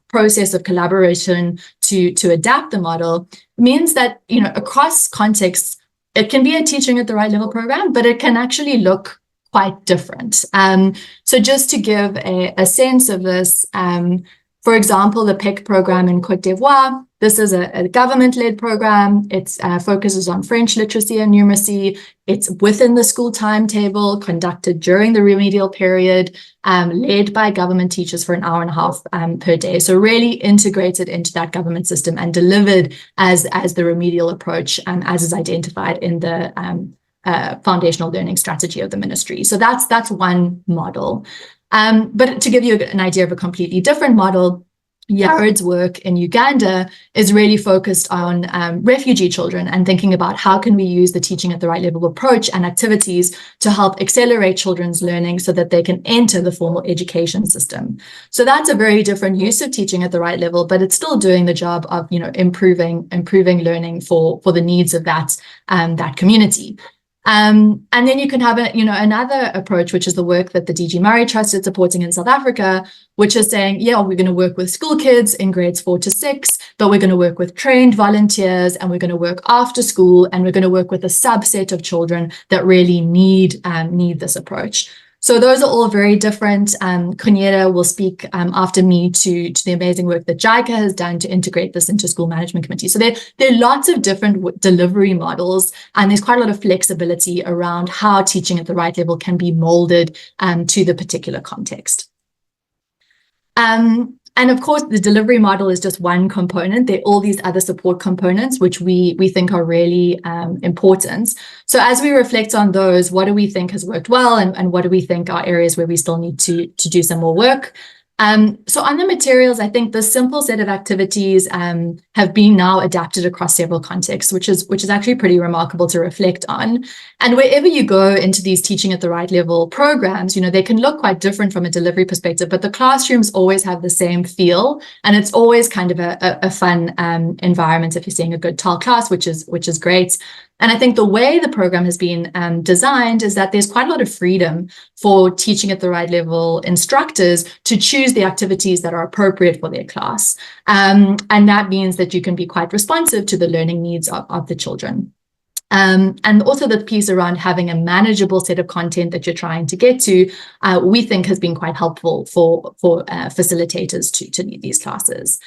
process of collaboration to adapt the model means that across contexts, it can be a teaching at the right level program, but it can actually look quite different. So just to give a sense of this, for example, the PEC program in Côte d'Ivoire, this is a government-led program. It focuses on French literacy and numeracy. It's within the school timetable, conducted during the remedial period, led by government teachers for an hour and a half per day. So really integrated into that government system and delivered as the remedial approach, as is identified in the foundational learning strategy of the ministry. So that's one model. But to give you an idea of a completely different model, Yared's work in Uganda is really focused on refugee children and thinking about how can we use the teaching at the right level approach and activities to help accelerate children's learning so that they can enter the formal education system. So that's a very different use of teaching at the right level, but it's still doing the job of improving learning for the needs of that community. And then you can have another approach, which is the work that the DG Murray Trust is supporting in South Africa, which is saying, we're going to work with school kids in grades 4 to 6, but we're going to work with trained volunteers and we're going to work after school and we're going to work with a subset of children that really need this approach. So those are all very different. Kunieda will speak after me to the amazing work that Jaica has done to integrate this into school management committees. So there are lots of different delivery models, and there's quite a lot of flexibility around how teaching at the right level can be molded to the particular context. And of course, the delivery model is just one component. There are all these other support components, which we think are really important. So as we reflect on those, what do we think has worked well and what do we think are areas where we still need to do some more work? So on the materials, I think the simple set of activities have been now adapted across several contexts, which is actually pretty remarkable to reflect on. And wherever you go into these teaching at the right level programs, they can look quite different from a delivery perspective, but the classrooms always have the same feel, and it's always kind of a fun environment if you're seeing a good TaL class, which is great. And I think the way the program has been designed is that there's quite a lot of freedom for teaching at the right level instructors to choose the activities that are appropriate for their class. And that means that you can be quite responsive to the learning needs of the children. And also the piece around having a manageable set of content that you're trying to get to, we think has been quite helpful for facilitators to lead these classes.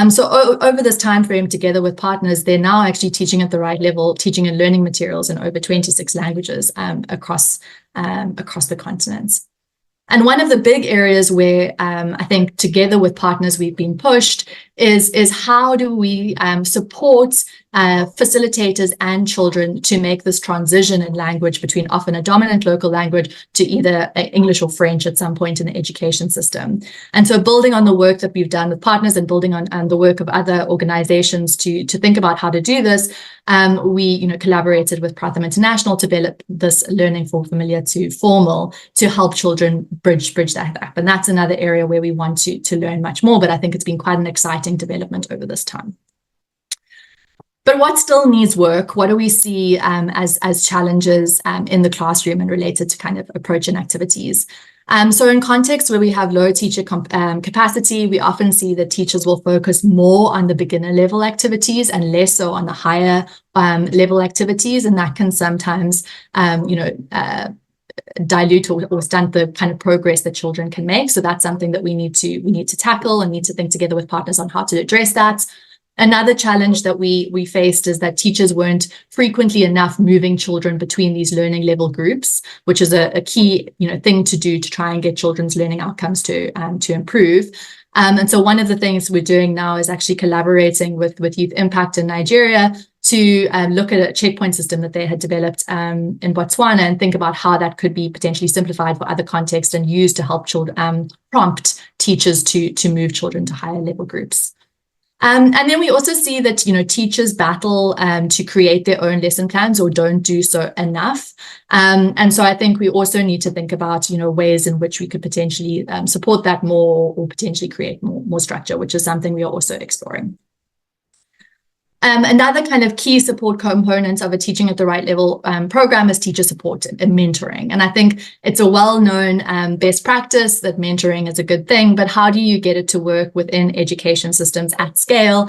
So over this time frame, together with partners, they're now actually teaching at the right level, teaching and learning materials in over 26 languages across the continents. And one of the big areas where I think together with partners we've been pushed is how do we support facilitators and children to make this transition in language between often a dominant local language to either English or French at some point in the education system. And so building on the work that we've done with partners and building on the work of other organizations to think about how to do this, we collaborated with Pratham International to develop this learning from familiar to formal to help children bridge that gap. And that's another area where we want to learn much more, but I think it's been quite an exciting development over this time. But what still needs work? What do we see as challenges in the classroom and related to kind of approach and activities? So in contexts where we have low teacher capacity, we often see that teachers will focus more on the beginner level activities and less so on the higher level activities. And that can sometimes, dilute or stunt the kind of progress that children can make. So that's something that we need to tackle and need to think together with partners on how to address that. Another challenge that we faced is that teachers weren't frequently enough moving children between these learning level groups, which is a key thing to do to try and get children's learning outcomes to improve. And so one of the things we're doing now is actually collaborating with Youth Impact in Nigeria to look at a checkpoint system that they had developed in Botswana and think about how that could be potentially simplified for other contexts and used to help children prompt teachers to move children to higher level groups. And then we also see that, teachers battle to create their own lesson plans or don't do so enough. And so I think we also need to think about, ways in which we could potentially support that more or potentially create more structure, which is something we are also exploring. Another kind of key support component of a teaching at the right level program is teacher support and mentoring. And I think it's a well-known best practice that mentoring is a good thing, but how do you get it to work within education systems at scale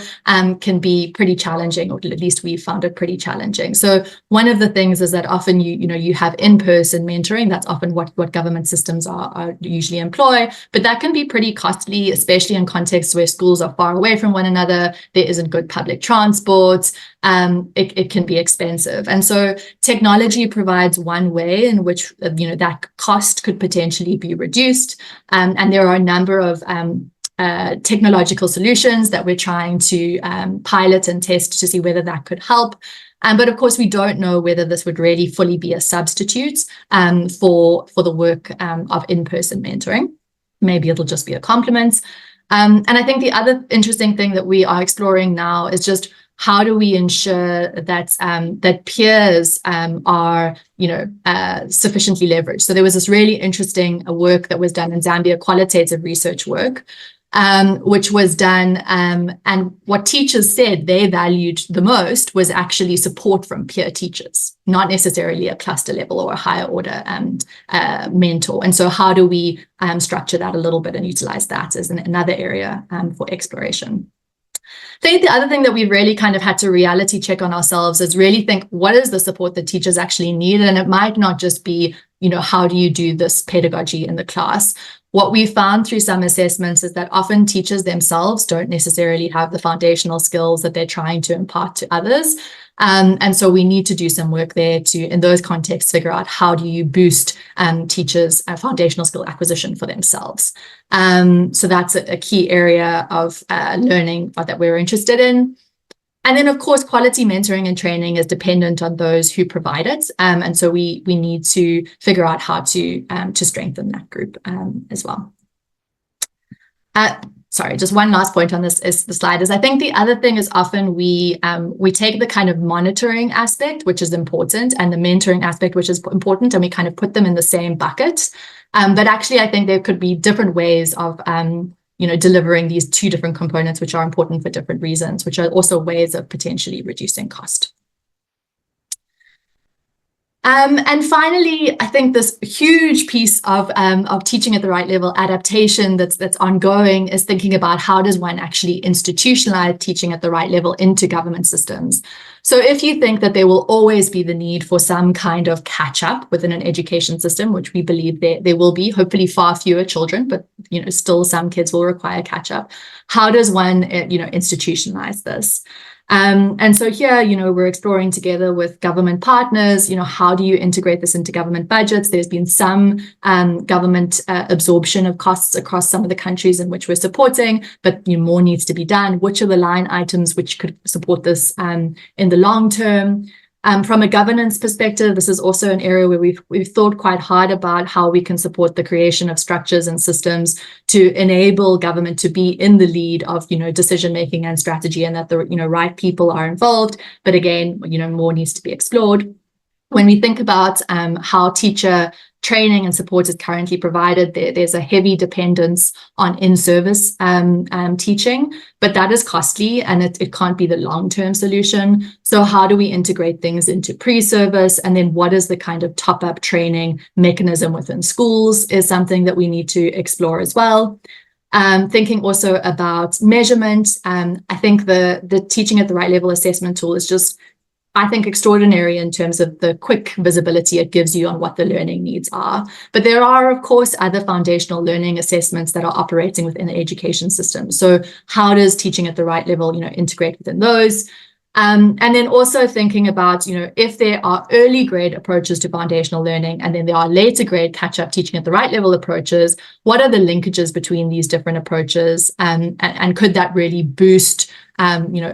can be pretty challenging, or at least we found it pretty challenging. So one of the things is that often you have in-person mentoring. That's often what government systems are usually employ, but that can be pretty costly, especially in contexts where schools are far away from one another. There isn't good public transport. It can be expensive. And so technology provides one way in which, that cost could potentially be reduced. And there are a number of technological solutions that we're trying to pilot and test to see whether that could help. But of course, we don't know whether this would really fully be a substitute for the work of in-person mentoring. Maybe it'll just be a complement. And I think the other interesting thing that we are exploring now is just how do we ensure that that peers are sufficiently leveraged? So there was this really interesting work that was done in Zambia, qualitative research work, which was done, and what teachers said they valued the most was actually support from peer teachers, not necessarily a cluster level or a higher order mentor. And so how do we structure that a little bit and utilize that as another area for exploration? I think the other thing that we've really kind of had to reality check on ourselves is really think, what is the support that teachers actually need? And it might not just be, how do you do this pedagogy in the class? What we found through some assessments is that often teachers themselves don't necessarily have the foundational skills that they're trying to impart to others. And so we need to do some work there to, in those contexts, figure out how do you boost teachers' foundational skill acquisition for themselves. So that's a key area of learning that we're interested in. And then, of course, quality mentoring and training is dependent on those who provide it. And so we need to figure out how to strengthen that group as well. Sorry, just one last point on this is the slide is I think the other thing is often we take the kind of monitoring aspect, which is important, and the mentoring aspect, which is important, and we kind of put them in the same bucket. But actually, I think there could be different ways of delivering these two different components, which are important for different reasons, which are also ways of potentially reducing cost. And finally, I think this huge piece of teaching at the right level, adaptation that's ongoing, is thinking about how does one actually institutionalize teaching at the right level into government systems. So if you think that there will always be the need for some kind of catch-up within an education system, which we believe there will be, hopefully far fewer children, but still some kids will require catch-up, how does one institutionalize this? And so here, we're exploring together with government partners, how do you integrate this into government budgets? There's been some government absorption of costs across some of the countries in which we're supporting, but more needs to be done. Which are the line items which could support this in the long term? From a governance perspective, this is also an area where we've thought quite hard about how we can support the creation of structures and systems to enable government to be in the lead of decision making and strategy, and that the right people are involved. But again, more needs to be explored. When we think about how teacher training and support is currently provided, there's a heavy dependence on in-service teaching, but that is costly and it can't be the long-term solution. So how do we integrate things into pre-service? And then what is the kind of top-up training mechanism within schools is something that we need to explore as well. Thinking also about measurement. I think the teaching at the right level assessment tool is just, I think, extraordinary in terms of the quick visibility it gives you on what the learning needs are. But there are, of course, other foundational learning assessments that are operating within the education system. So how does teaching at the right level, integrate within those? And then also thinking about, if there are early grade approaches to foundational learning, and then there are later grade catch-up teaching at the right level approaches, what are the linkages between these different approaches? And could that really boost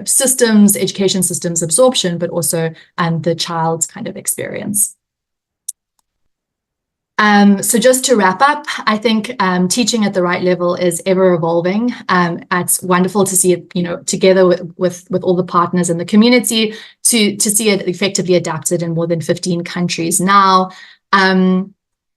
systems, education systems absorption, but also the child's kind of experience. So just to wrap up, I think teaching at the right level is ever evolving. It's wonderful to see it, together with all the partners in the community to see it effectively adapted in more than 15 countries now.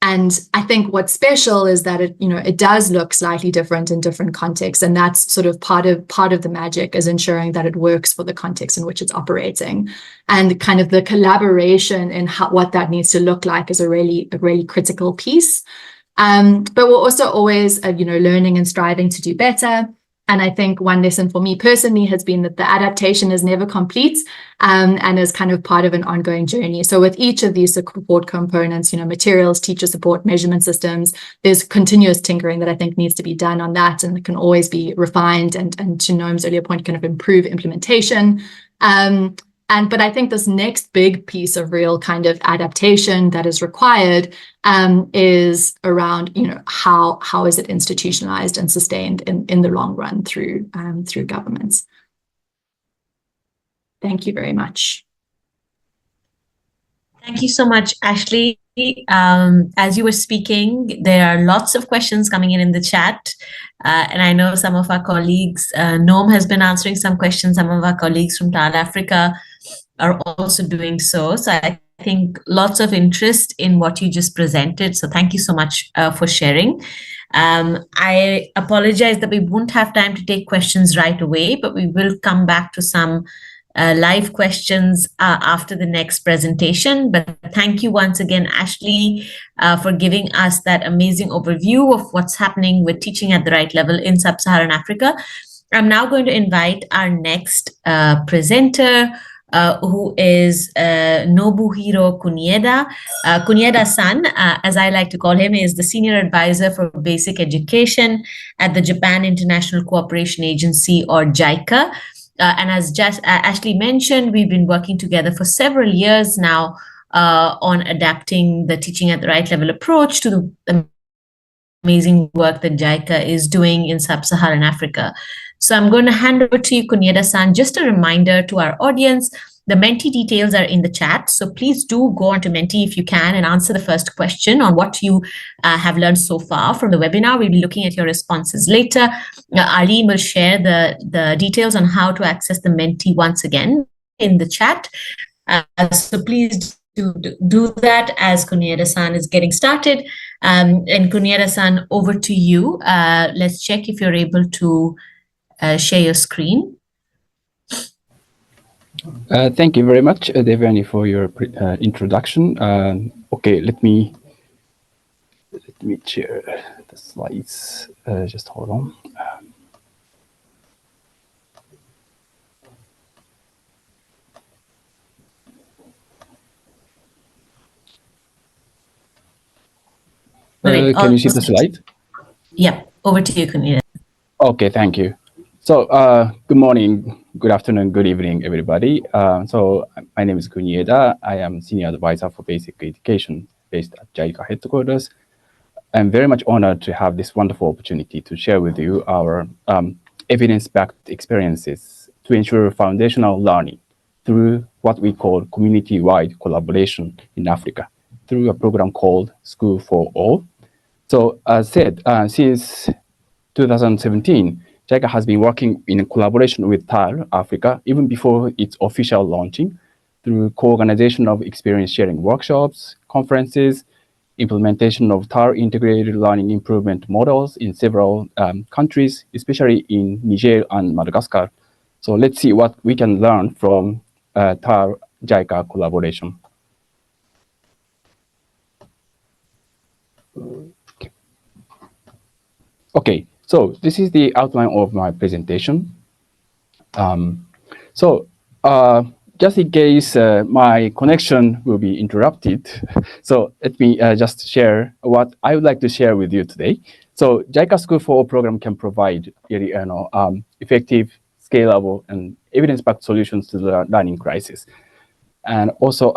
And I think what's special is that it does look slightly different in different contexts, and that's sort of part of the magic, is ensuring that it works for the context in which it's operating, and kind of the collaboration in what that needs to look like is a really critical piece. But we're also always learning and striving to do better. And I think one lesson for me personally has been that the adaptation is never complete and is kind of part of an ongoing journey. So with each of these support components, materials, teacher support, measurement systems, there's continuous tinkering that I think needs to be done on that, and it can always be refined and to Noam's earlier point, kind of improve implementation. But I think this next big piece of real kind of adaptation that is required is around, how is it institutionalized and sustained in the long run through governments. Thank you very much. Thank you so much, Ashleigh. As you were speaking, there are lots of questions coming in the chat. And I know some of our colleagues, Noam has been answering some questions. Some of our colleagues from TaL Africa are also doing so. So I think lots of interest in what you just presented. So thank you so much for sharing. I apologize that we won't have time to take questions right away, but we will come back to some live questions after the next presentation. But thank you once again, Ashleigh, for giving us that amazing overview of what's happening with teaching at the right level in Sub-Saharan Africa. I'm now going to invite our next presenter, who is Nobuhiro Kunieda. Kunieda-san, as I like to call him, is the Senior Advisor for Basic Education at the Japan International Cooperation Agency, or Jaica. And as Ashleigh mentioned, we've been working together for several years now on adapting the teaching at the right level approach to the amazing work that Jaica is doing in Sub-Saharan Africa. So I'm going to hand over to you, Kunieda-san. Just a reminder to our audience, the Menti details are in the chat. So please do go onto Menti if you can and answer the first question on what you have learned so far from the webinar. We'll be looking at your responses later. Arlene will share the details on how to access the Menti once again in the chat. So please do that as Kunieda-san is getting started. And Kunieda-san, over to you. Let's check if you're able to share your screen. Thank you very much, Devyani, for your introduction. Okay, let me share the slides. Just hold on. Can you see the slide? Yeah, over to you, Kunieda. Okay, thank you. So good morning, good afternoon, good evening, everybody. So my name is Kunieda. I am Senior Advisor for Basic Education based at Jaica headquarters. I'm very much honored to have this wonderful opportunity to share with you our evidence-backed experiences to ensure foundational learning through what we call community-wide collaboration in Africa through a program called School for All. So as said, since 2017, Jaica has been working in collaboration with TaRL Africa, even before its official launching, through co-organization of experience sharing workshops, conferences, implementation of TaRL integrated learning improvement models in several countries, especially in Niger and Madagascar. So let's see what we can learn from TaRL Jaica collaboration. Okay, so this is the outline of my presentation. Just in case my connection will be interrupted, so let me just share what I would like to share with you today. So Jaica School for All program can provide effective, scalable, and evidence-backed solutions to the learning crisis. And also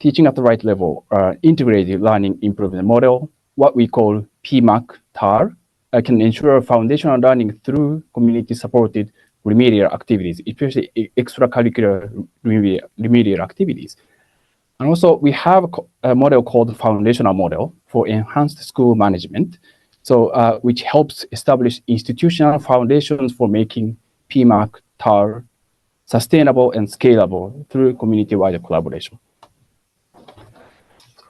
teaching at the right level, integrated learning improvement model, what we call PMAC-TaRL, can ensure foundational learning through community-supported remedial activities, especially extracurricular remedial activities. And also, we have a model called foundational model for enhanced school management, so which helps establish institutional foundations for making PMAC-TaRL sustainable and scalable through community-wide collaboration.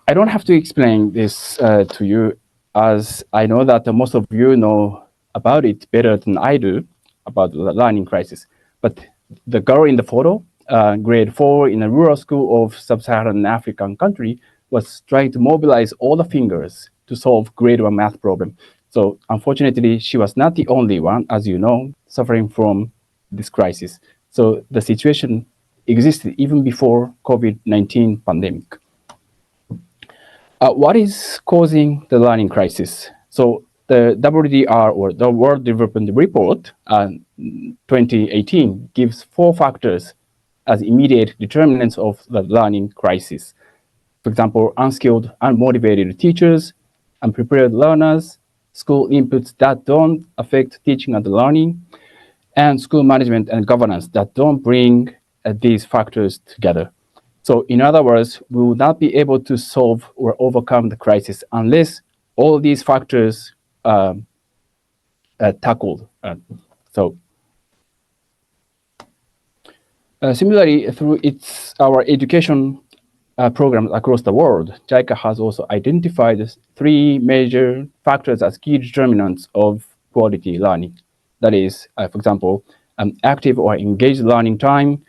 I don't have to explain this to you, as I know that most of you know about it better than I do, about the learning crisis. But the girl in the photo, grade 4 in a rural school of Sub-Saharan African country, was trying to mobilize all the fingers to solve grade 1 math problem. So unfortunately, she was not the only one, as you know, suffering from this crisis. So the situation existed even before COVID-19 pandemic. What is causing the learning crisis? So the WDR, or the World Development Report 2018, gives 4 factors as immediate determinants of the learning crisis. For example, unskilled, unmotivated teachers, unprepared learners, school inputs that don't affect teaching and learning, and school management and governance that don't bring these factors together. So in other words, we will not be able to solve or overcome the crisis unless all these factors tackled. Similarly, through our education programs across the world, Jaica has also identified 3 major factors as key determinants of quality learning. That is, for example, active or engaged learning time,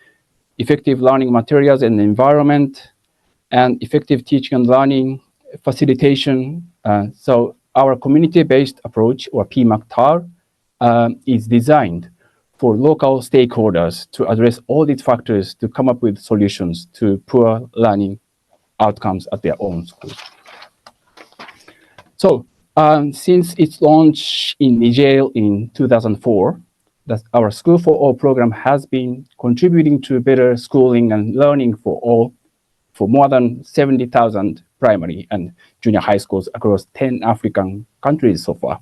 effective learning materials and environment, and effective teaching and learning facilitation. So our community-based approach, or PMAC-TaRL, is designed for local stakeholders to address all these factors to come up with solutions to poor learning outcomes at their own schools. So since its launch in Niger in 2004, our School for All program has been contributing to better schooling and learning for all for more than 70,000 primary and junior high schools across 10 African countries so far.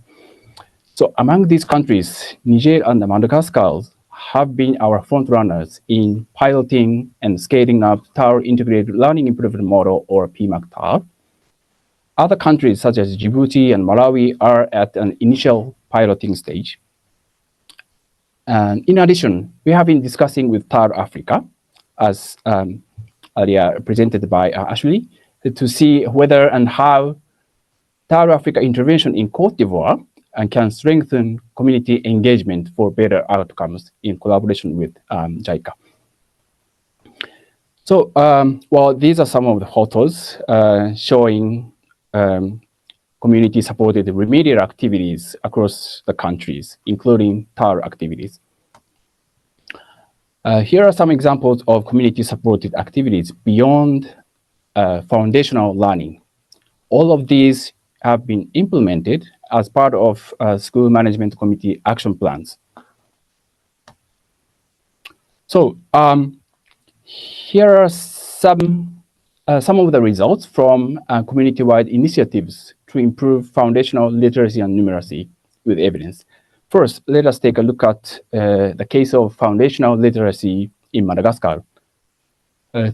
So among these countries, Niger and Madagascar have been our front runners in piloting and scaling up TaRL integrated learning improvement model, or PMAC-TaRL. Other countries such as Djibouti and Malawi are at an initial piloting stage. And in addition, we have been discussing with TaRL Africa, as earlier presented by Ashleigh, to see whether and how TaRL Africa intervention in Côte d'Ivoire can strengthen community engagement for better outcomes in collaboration with Jaica. So, well, these are some of the photos showing community-supported remedial activities across the countries, including TaRL activities. Here are some examples of community-supported activities beyond foundational learning. All of these have been implemented as part of school management committee action plans. So here are some of the results from community-wide initiatives to improve foundational literacy and numeracy with evidence. First, let us take a look at the case of foundational literacy in Madagascar.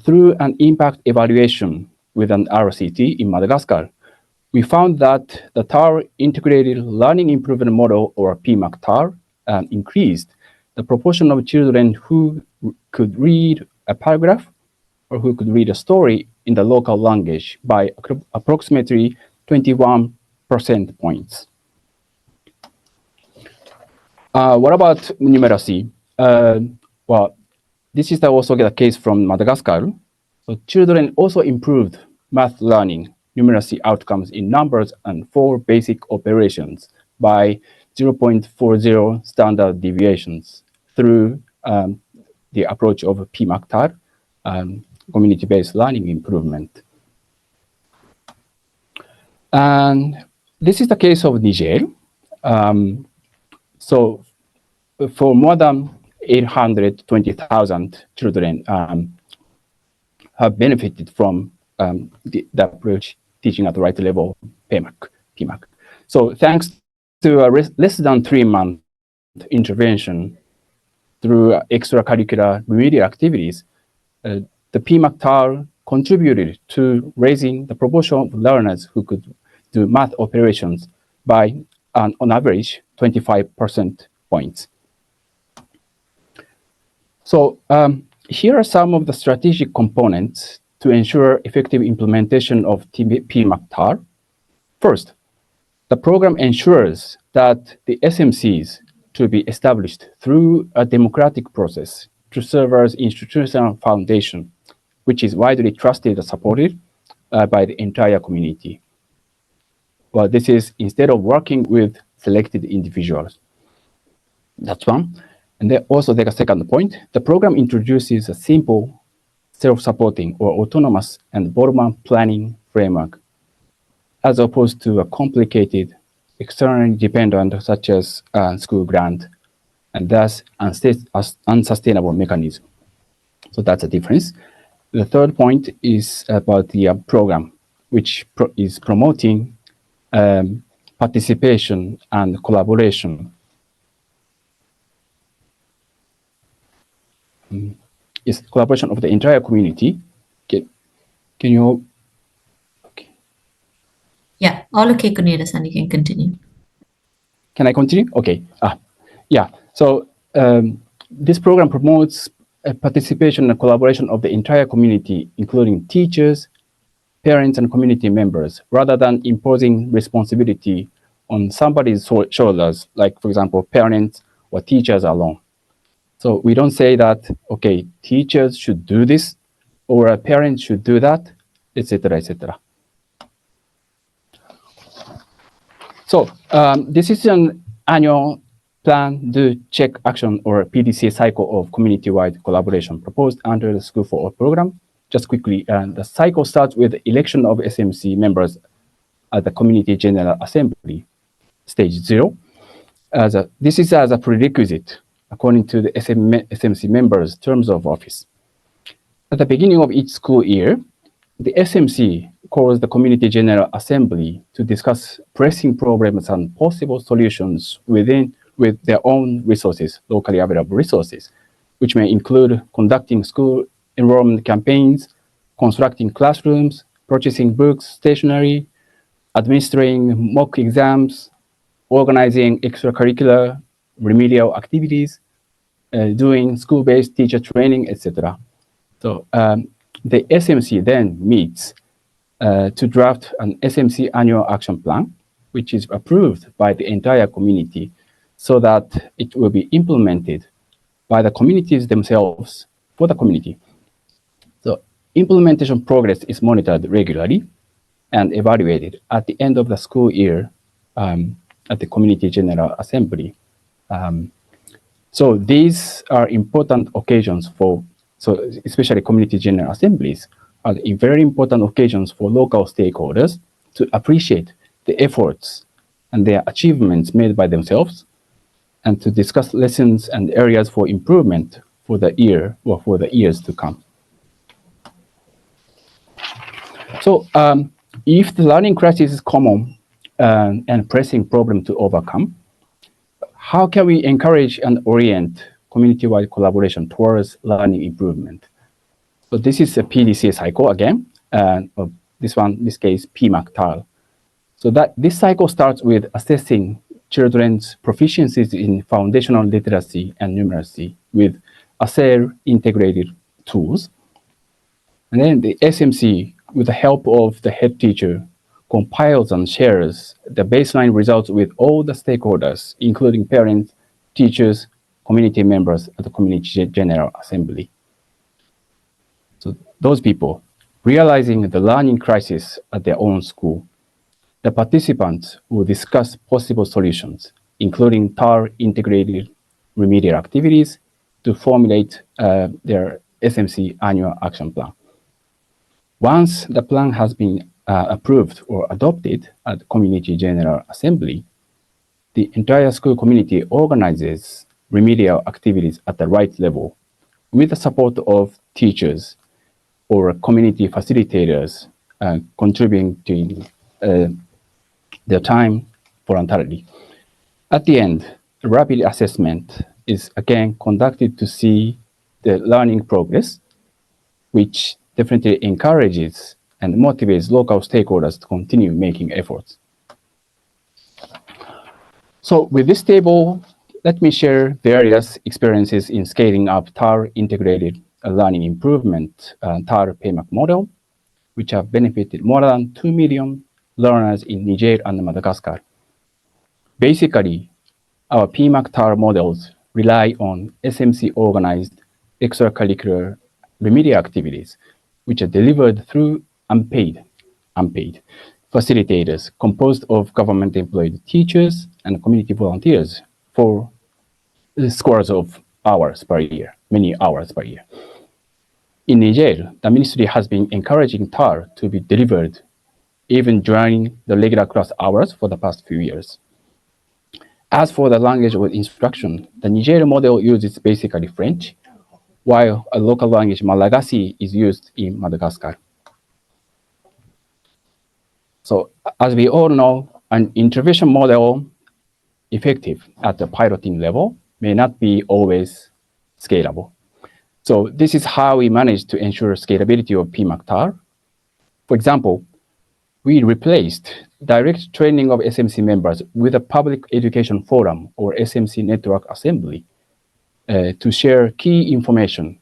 Through an impact evaluation with an RCT in Madagascar, we found that the TaRL Integrated Learning Improvement Model, or PMAC-TaRL, increased the proportion of children who could read a paragraph or who could read a story in the local language by approximately 21 percentage points. What about numeracy? Well, this is also the case from Madagascar. So children also improved math learning numeracy outcomes in numbers and 4 basic operations by 0.40 standard deviations through the approach of PMAC-TaRL, community-based learning improvement. And this is the case of Niger. So for more than 820,000 children have benefited from the approach teaching at the right level, PMAC. So thanks to a less than 3-month intervention through extracurricular remedial activities, the PMAC-TaRL contributed to raising the proportion of learners who could do math operations by, on average, 25% points. So here are some of the strategic components to ensure effective implementation of PMAC-TaRL. First, the program ensures that the SMCs to be established through a democratic process to serve as institutional foundation, which is widely trusted and supported by the entire community. Well, this is instead of working with selected individuals. That's one. And then also take a second point. The program introduces a simple self-supporting or autonomous and bottom-up planning framework, as opposed to a complicated, externally dependent, such as school grant, and thus unsustainable mechanism. So that's a difference. The third point is about the program, which is promoting participation and collaboration. Is collaboration of the entire community. Can you? Okay. Yeah, all okay, Kunieda-san, you can continue. Can I continue? Okay. Yeah. So this program promotes participation and collaboration of the entire community, including teachers, parents, and community members, rather than imposing responsibility on somebody's shoulders, like, for example, parents or teachers alone. So we don't say that, okay, teachers should do this, or a parent should do that, etc., etc. So this is an annual plan, do, check, action, or PDCA cycle of community-wide collaboration proposed under the School for All program. Just quickly, the cycle starts with the election of SMC members at the Community General Assembly, stage 0. This is as a prerequisite according to the SMC members' terms of office. At the beginning of each school year, the SMC calls the Community General Assembly to discuss pressing problems and possible solutions with their own resources, locally available resources, which may include conducting school enrollment campaigns, constructing classrooms, purchasing books, stationery, administering mock exams, organizing extracurricular remedial activities, doing school-based teacher training, etc. So the SMC then meets to draft an SMC annual action plan, which is approved by the entire community so that it will be implemented by the communities themselves for the community. So implementation progress is monitored regularly and evaluated at the end of the school year at the Community General Assembly. So these are important occasions for, so especially Community General Assemblies are very important occasions for local stakeholders to appreciate the efforts and their achievements made by themselves and to discuss lessons and areas for improvement for the year or for the years to come. So if the learning crisis is common and pressing problem to overcome, how can we encourage and orient community-wide collaboration towards learning improvement? So this is a PDCA cycle again. This case, PMAC TaRL. So that this cycle starts with assessing children's proficiencies in foundational literacy and numeracy with ASER integrated tools. And then the SMC, with the help of the head teacher, compiles and shares the baseline results with all the stakeholders, including parents, teachers, community members at the Community General Assembly. So those people, realizing the learning crisis at their own school, the participants will discuss possible solutions, including TaRL integrated remedial activities to formulate their SMC annual action plan. Once the plan has been approved or adopted at the Community General Assembly, the entire school community organizes remedial activities at the right level with the support of teachers or community facilitators contributing their time voluntarily. At the end, a rapid assessment is again conducted to see the learning progress, which definitely encourages and motivates local stakeholders to continue making efforts. So with this table, let me share various experiences in scaling up TaRL integrated learning improvement TaRL PMAC model, which have benefited more than 2 million learners in Niger and Madagascar. Basically, our PMAC TaRL models rely on SMC organized extracurricular remedial activities, which are delivered through unpaid facilitators composed of government-employed teachers and community volunteers for scores of hours per year, many hours per year. In Niger, the ministry has been encouraging TaRL to be delivered even during the regular class hours for the past few years. As for the language of instruction, the Niger model uses basically French, while a local language Malagasy is used in Madagascar. So as we all know, an intervention model effective at the piloting level may not be always scalable. So this is how we managed to ensure scalability of PMAC TaRL. For example, we replaced direct training of SMC members with a public education forum or SMC network assembly to share key information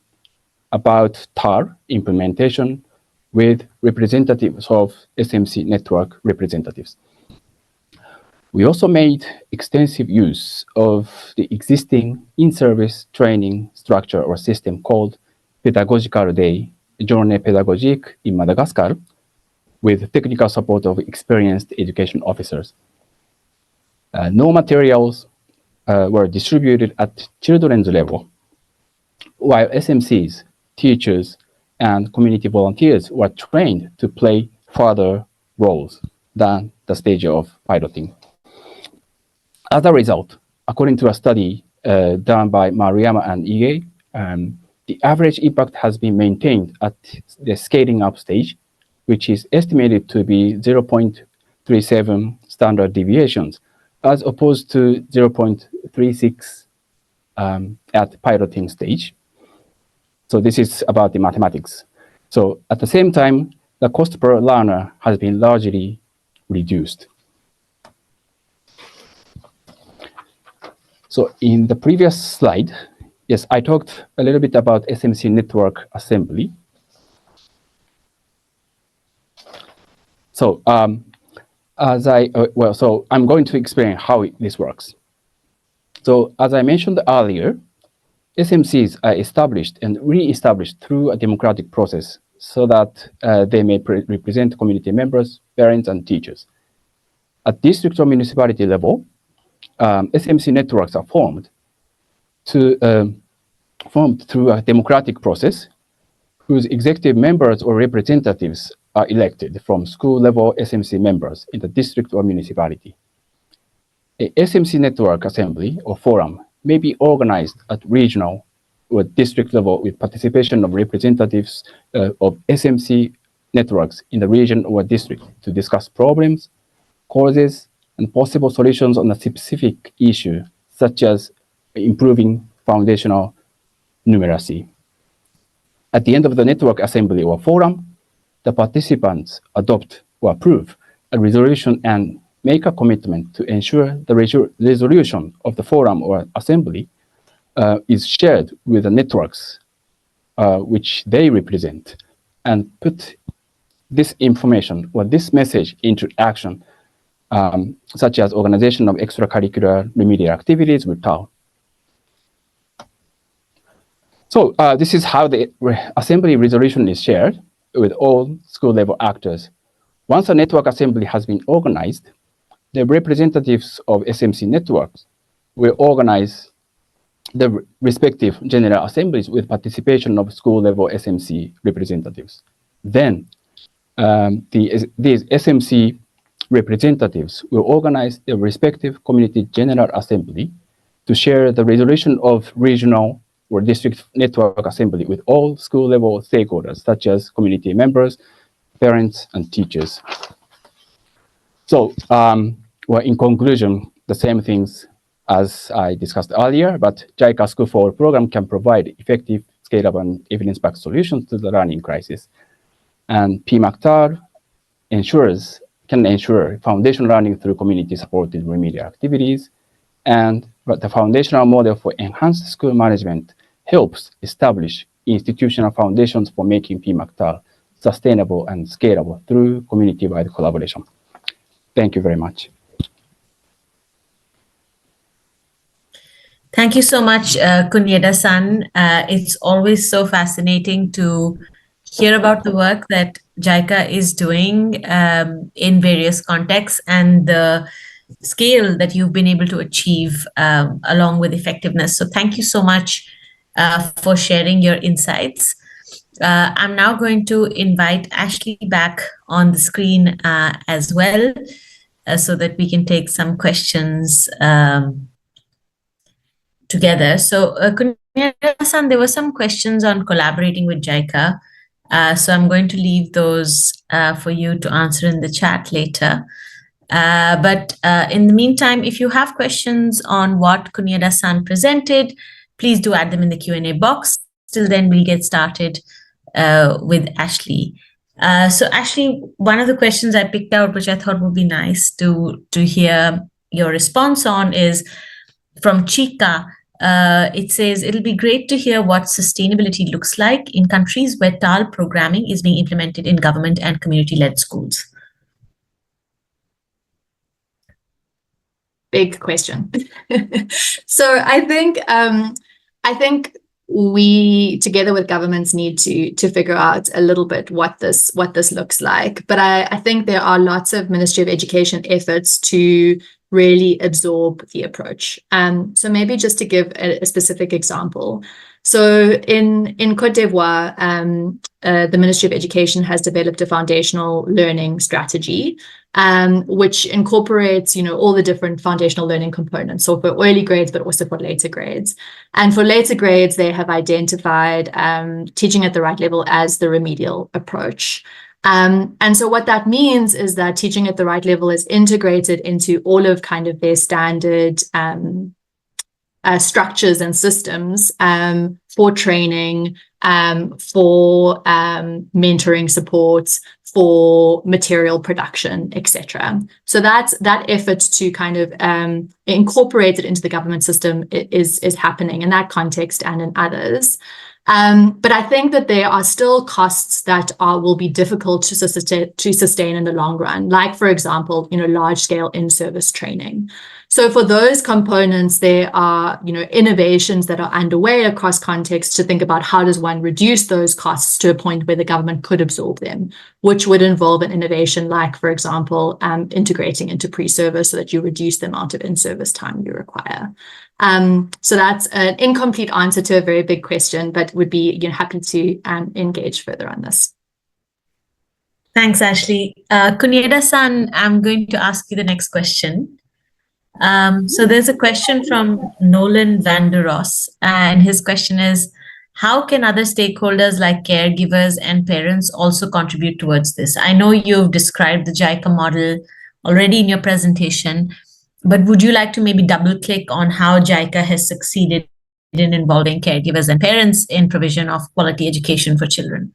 about TaRL implementation with representatives of SMC network representatives. We also made extensive use of the existing in-service training structure or system called Pedagogical Day, Journée Pédagogique in Madagascar, with technical support of experienced education officers. No materials were distributed at children's level, while SMCs, teachers, and community volunteers were trained to play further roles than the stage of piloting. As a result, according to a study done by Maruyama and Ige, the average impact has been maintained at the scaling up stage, which is estimated to be 0.37 standard deviations, as opposed to 0.36 at piloting stage. So this is about the mathematics. So at the same time, the cost per learner has been largely reduced. So in the previous slide, yes, I talked a little bit about SMC network assembly. So so I'm going to explain how this works. So as I mentioned earlier, SMCs are established and re-established through a democratic process so that they may represent community members, parents, and teachers. At district or municipality level, SMC networks are formed through a democratic process whose executive members or representatives are elected from school-level SMC members in the district or municipality. A SMC network assembly or forum may be organized at regional or district level with participation of representatives of SMC networks in the region or district to discuss problems, causes, and possible solutions on a specific issue, such as improving foundational numeracy. At the end of the network assembly or forum, the participants adopt or approve a resolution and make a commitment to ensure the resolution of the forum or assembly is shared with the networks which they represent, and put this information or this message into action, such as organization of extracurricular remedial activities with TaL. So this is how the assembly resolution is shared with all school-level actors. Once a network assembly has been organized, the representatives of SMC networks will organize the respective general assemblies with participation of school-level SMC representatives. Then these SMC representatives will organize the respective community general assembly to share the resolution of regional or district network assembly with all school-level stakeholders, such as community members, parents, and teachers. So, well, in conclusion, the same things as I discussed earlier, but Jaica School for All program can provide effective, scalable, and evidence-backed solutions to the learning crisis. And PMAC-TaRL can ensure foundational learning through community-supported remedial activities. But the foundational model for enhanced school management helps establish institutional foundations for making PMAC-TaRL sustainable and scalable through community-wide collaboration. Thank you very much. Thank you so much, Kunieda-san. It's always so fascinating to hear about the work that Jaica is doing in various contexts and the scale that you've been able to achieve along with effectiveness. So thank you so much for sharing your insights. I'm now going to invite Ashleigh back on the screen as well so that we can take some questions together. So Kunieda-san, there were some questions on collaborating with Jaica. So I'm going to leave those for you to answer in the chat later. But in the meantime, if you have questions on what Kunieda-san presented, please do add them in the Q&A box. Till then, we'll get started with Ashleigh. So Ashleigh, one of the questions I picked out, which I thought would be nice to hear your response on, is from Jaica. It says, it'll be great to hear what sustainability looks like in countries where TaL programming is being implemented in government and community-led schools. Big question. So I think we, together with governments, need to figure out a little bit what this looks like. But I think there are lots of Ministry of Education efforts to really absorb the approach. So maybe just to give a specific example. So in Côte d'Ivoire, the Ministry of Education has developed a foundational learning strategy, which incorporates, all the different foundational learning components. So for early grades, but also for later grades. And for later grades, they have identified teaching at the right level as the remedial approach. And so what that means is that teaching at the right level is integrated into all of kind of their standard structures and systems for training for mentoring supports, for material production, etc. So that effort to kind of incorporate it into the government system is happening in that context and in others. But I think that there are still costs that will be difficult to sustain in the long run, like, for example, large-scale in-service training. So for those components, there are, innovations that are underway across contexts to think about how does one reduce those costs to a point where the government could absorb them, which would involve an innovation like, for example, integrating into pre-service so that you reduce the amount of in-service time you require. So that's an incomplete answer to a very big question, but would be happy to engage further on this. Thanks, Ashleigh. Kunieda-san, I'm going to ask you the next question. So there's a question from Nolan van der Ros, and his question is, how can other stakeholders like caregivers and parents also contribute towards this? I know you've described the Jaica model already in your presentation, but would you like to maybe double click on how Jaica has succeeded in involving caregivers and parents in provision of quality education for children?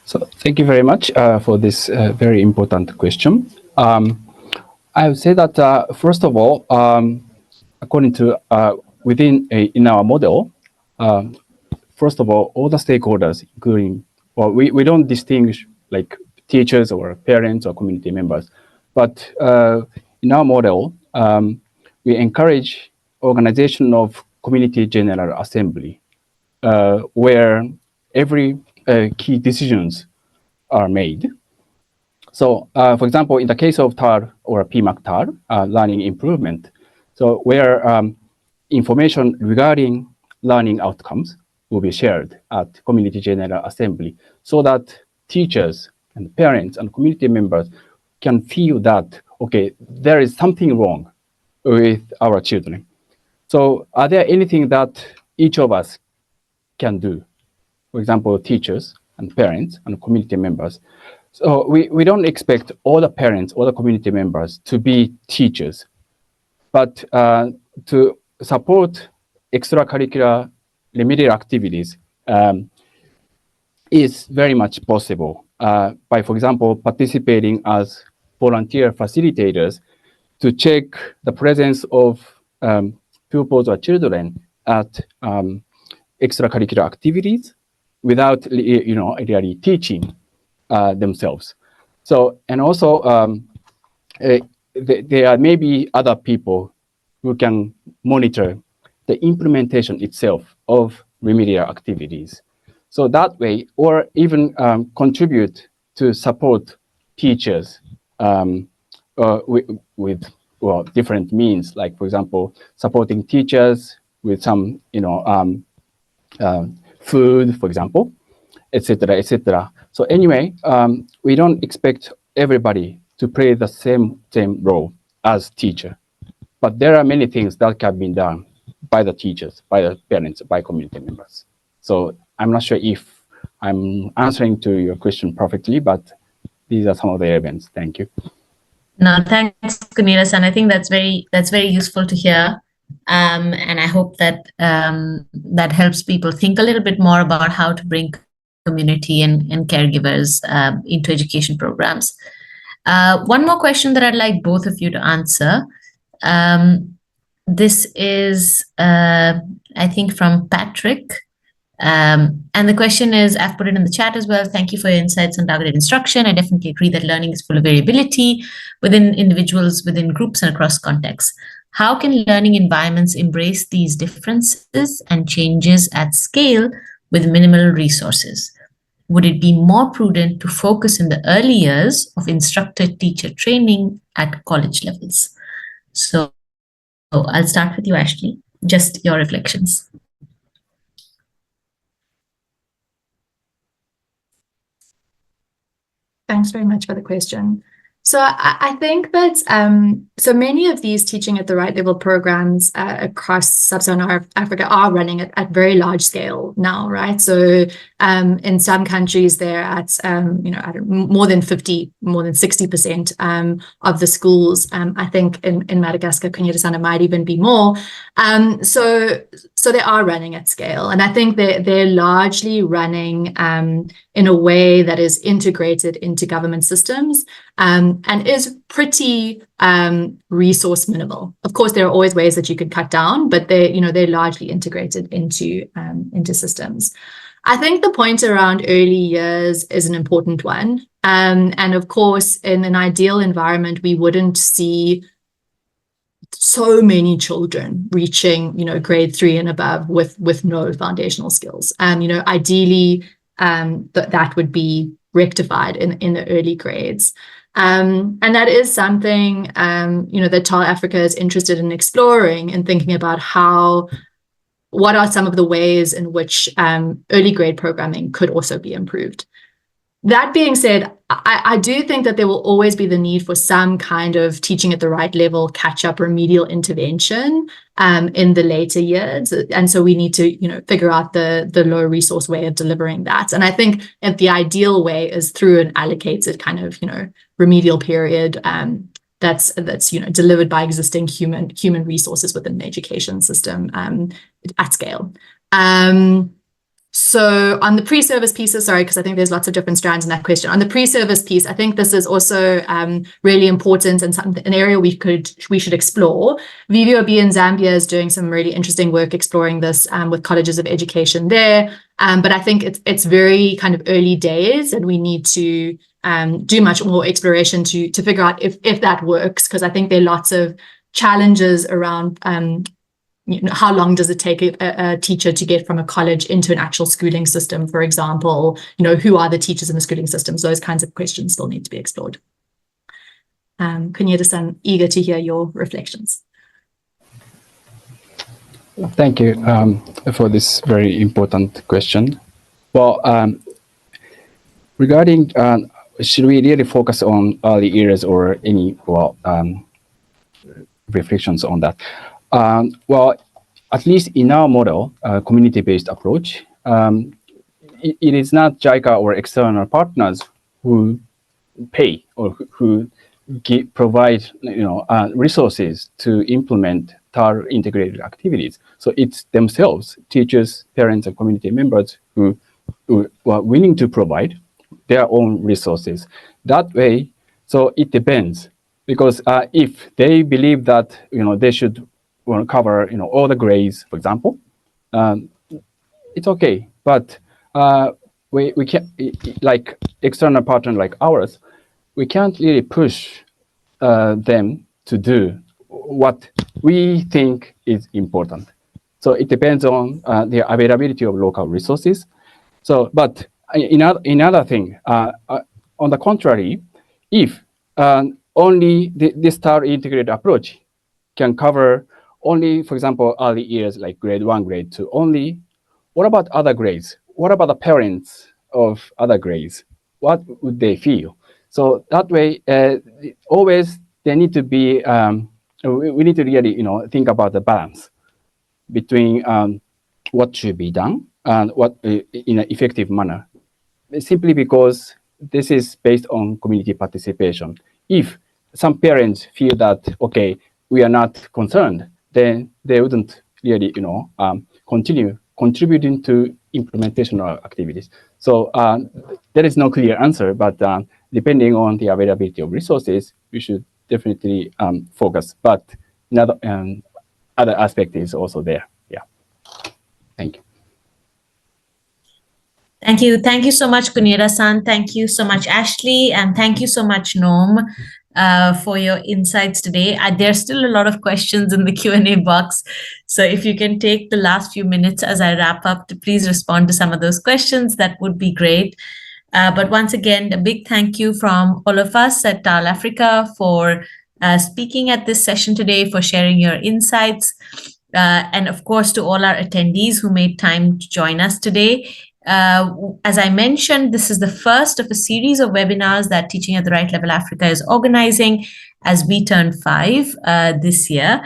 So thank you very much for this very important question. I would say that first of all, according to in our model, first of all the stakeholders, including, well, we don't distinguish like teachers or parents or community members, but in our model, we encourage organization of community general assembly, where every key decisions are made. So, for example, in the case of TaRL or PMAC TaRL, learning improvement, so where information regarding learning outcomes will be shared at Community General Assembly, so that teachers and parents and community members can feel that, okay, there is something wrong with our children. So are there anything that each of us can do? For example, teachers and parents and community members. So we don't expect all the parents, all the community members to be teachers, but to support extracurricular remedial activities is very much possible by, for example, participating as volunteer facilitators to check the presence of pupils or children at extracurricular activities without, really teaching themselves. So, and also there may be other people who can monitor the implementation itself of remedial activities. So that way, or even contribute to support teachers with different means, like, for example, supporting teachers with some, food, for example, etc., etc. So anyway, we don't expect everybody to play the same role as teacher, but there are many things that can be done by the teachers, by the parents, by community members. So I'm not sure if I'm answering to your question perfectly, but these are some of the elements. Thank you. No, thanks, Kunieda-san. I think that's very useful to hear. And I hope that that helps people think a little bit more about how to bring community and caregivers into education programs. One more question that I'd like both of you to answer. This is, I think, from Patrick. And the question is, I've put it in the chat as well. Thank you for your insights on targeted instruction. I definitely agree that learning is full of variability within individuals, within groups, and across contexts. How can learning environments embrace these differences and changes at scale with minimal resources? Would it be more prudent to focus in the early years of instructor-teacher training at college levels? So I'll start with you, Ashleigh. Just your reflections. Thanks very much for the question. So I think that so many of these teaching at the right level programs across Sub-Saharan Africa are running at very large scale now, right? So in some countries they're at more than 60% of the schools. I think in Madagascar, Kunieda, it might even be more. So they are running at scale, and I think they're largely running in a way that is integrated into government systems. And is pretty resource minimal. Of course, there are always ways that you could cut down, but they're largely integrated into systems. I think the point around early years is an important one. And of course, in an ideal environment, we wouldn't see so many children reaching, grade 3 and above with no foundational skills. Ideally, that would be rectified in the early grades. And that is something, that TaL Africa is interested in exploring and thinking about what are some of the ways in which early grade programming could also be improved. That being said, I do think that there will always be the need for some kind of teaching at the right level, catch-up remedial intervention in the later years. And so we need to, figure out the low resource way of delivering that. And I think that the ideal way is through an allocated kind of, remedial period that's delivered by existing human resources within the education system at scale. So on the pre-service pieces, sorry, because I think there's lots of different strands in that question. On the pre-service piece, I think this is also really important and an area we should explore. VVOB in Zambia is doing some really interesting work exploring this with colleges of education there. But I think it's very kind of early days, and we need to do much more exploration to figure out if that works, because I think there are lots of challenges around how long does it take a teacher to get from a college into an actual schooling system, for example? Who are the teachers in the schooling systems? Those kinds of questions still need to be explored. Kunieda-san, eager to hear your reflections. Thank you for this very important question. Well, regarding should we really focus on early years or any reflections on that? Well, at least in our model, community-based approach, it is not Jaica or external partners who pay or who provide resources to implement TaRL integrated activities. So it's themselves, teachers, parents, and community members who are willing to provide their own resources. That way, so it depends, because if they believe that they should cover all the grades, for example, it's okay. But we can't, like external partner like ours, we can't really push them to do what we think is important. So it depends on the availability of local resources. So, but another thing, on the contrary, if only this TaRL integrated approach can cover only, for example, early years like grade 1, grade 2 only, what about other grades? What about the parents of other grades? What would they feel? So that way, always there need to be, we need to really, think about the balance between what should be done and what in an effective manner. Simply because this is based on community participation. If some parents feel that, okay, we are not concerned, then they wouldn't really, continue contributing to implementation of activities. So there is no clear answer, but depending on the availability of resources, we should definitely focus. But another other aspect is also there. Yeah. Thank you. Thank you. Thank you so much, Kunieda-san. Thank you so much, Ashleigh. And thank you so much, Noam, for your insights today. There's still a lot of questions in the Q&A box. So if you can take the last few minutes as I wrap up to please respond to some of those questions, that would be great. But once again, a big thank you from all of us at TaL Africa for speaking at this session today, for sharing your insights. And of course, to all our attendees who made time to join us today. As I mentioned, this is the first of a series of webinars that Teaching at the Right Level Africa is organizing as we turn 5 this year.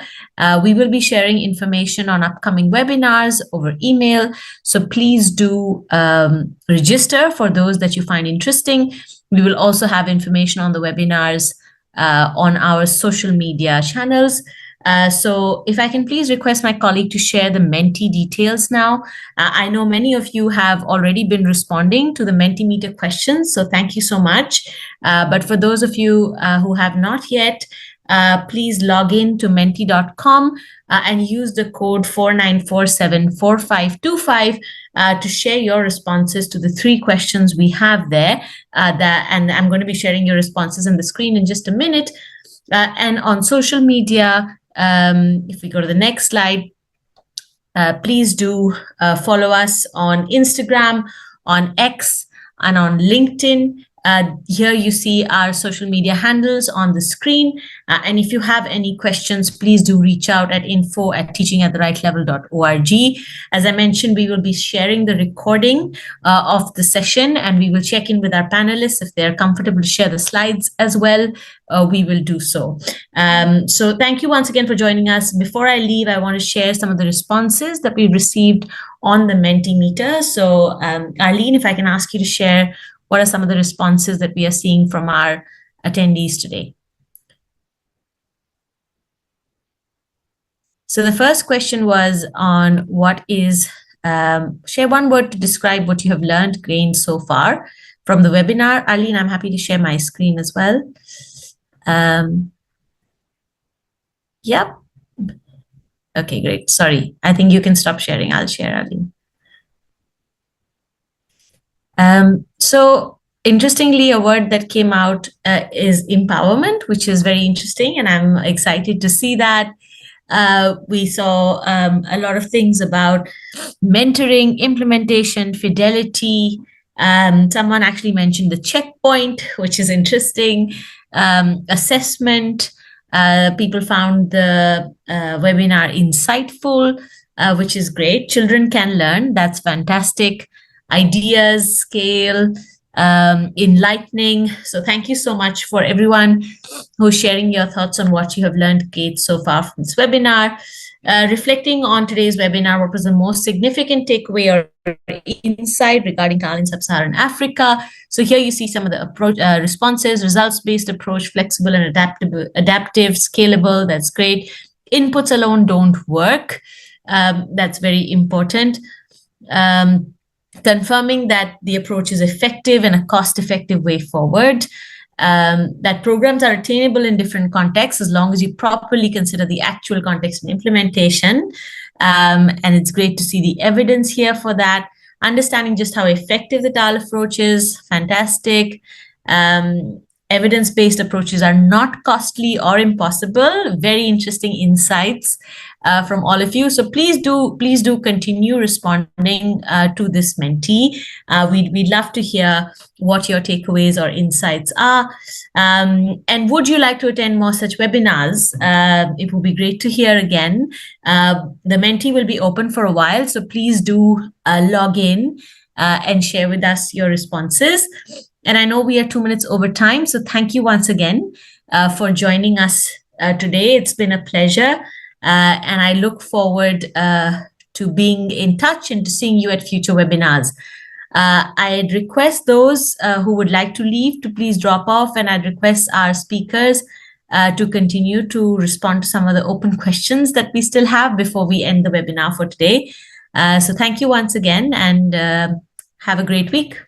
We will be sharing information on upcoming webinars over email. So please do register for those that you find interesting. We will also have information on the webinars on our social media channels. So if I can please request my colleague to share the Menti details now. I know many of you have already been responding to the Mentimeter questions, so thank you so much. But for those of you who have not yet, please log in to menti.com and use the code 49474525 to share your responses to the 3 questions we have there. And I'm going to be sharing your responses on the screen in just a minute. And on social media, if we go to the next slide, please do follow us on Instagram, on X, and on LinkedIn. Here you see our social media handles on the screen. And if you have any questions, please do reach out at info@teachingattheright.level.org. As I mentioned, we will be sharing the recording of the session, and we will check in with our panelists. If they're comfortable to share the slides as well, we will do so. So thank you once again for joining us. Before I leave, I want to share some of the responses that we received on the Mentimeter. So Arlene, if I can ask you to share what are some of the responses that we are seeing from our attendees today? So the first question was on what is, share one word to describe what you have learned, gained so far from the webinar. Arlene, I'm happy to share my screen as well. Yep. Okay, great. Sorry, I think you can stop sharing. I'll share, Arlene. So interestingly, a word that came out is empowerment, which is very interesting, and I'm excited to see that. We saw a lot of things about mentoring, implementation, fidelity. Someone actually mentioned the checkpoint, which is interesting. Assessment. People found the webinar insightful, which is great. Children can learn. That's fantastic. Ideas, scale, enlightening. So thank you so much for everyone who's sharing your thoughts on what you have learned, Kate, so far from this webinar. Reflecting on today's webinar, what was the most significant takeaway or insight regarding TaL in Sub-Saharan Africa? So here you see some of the approach responses: results-based approach, flexible and adaptive, scalable. That's great. Inputs alone don't work. That's very important. Confirming that the approach is effective and a cost-effective way forward. That programs are attainable in different contexts as long as you properly consider the actual context and implementation. And it's great to see the evidence here for that. Understanding just how effective the TaL approach is, fantastic. Evidence-based approaches are not costly or impossible. Very interesting insights from all of you. So please do continue responding to this Menti. We'd love to hear what your takeaways or insights are. And would you like to attend more such webinars? It would be great to hear again. The Menti will be open for a while, so please do log in and share with us your responses. And I know we are 2 minutes over time, so thank you once again for joining us today. It's been a pleasure, and I look forward to being in touch and to seeing you at future webinars. I'd request those who would like to leave to please drop off, and I'd request our speakers to continue to respond to some of the open questions that we still have before we end the webinar for today. So thank you once again, and have a great week.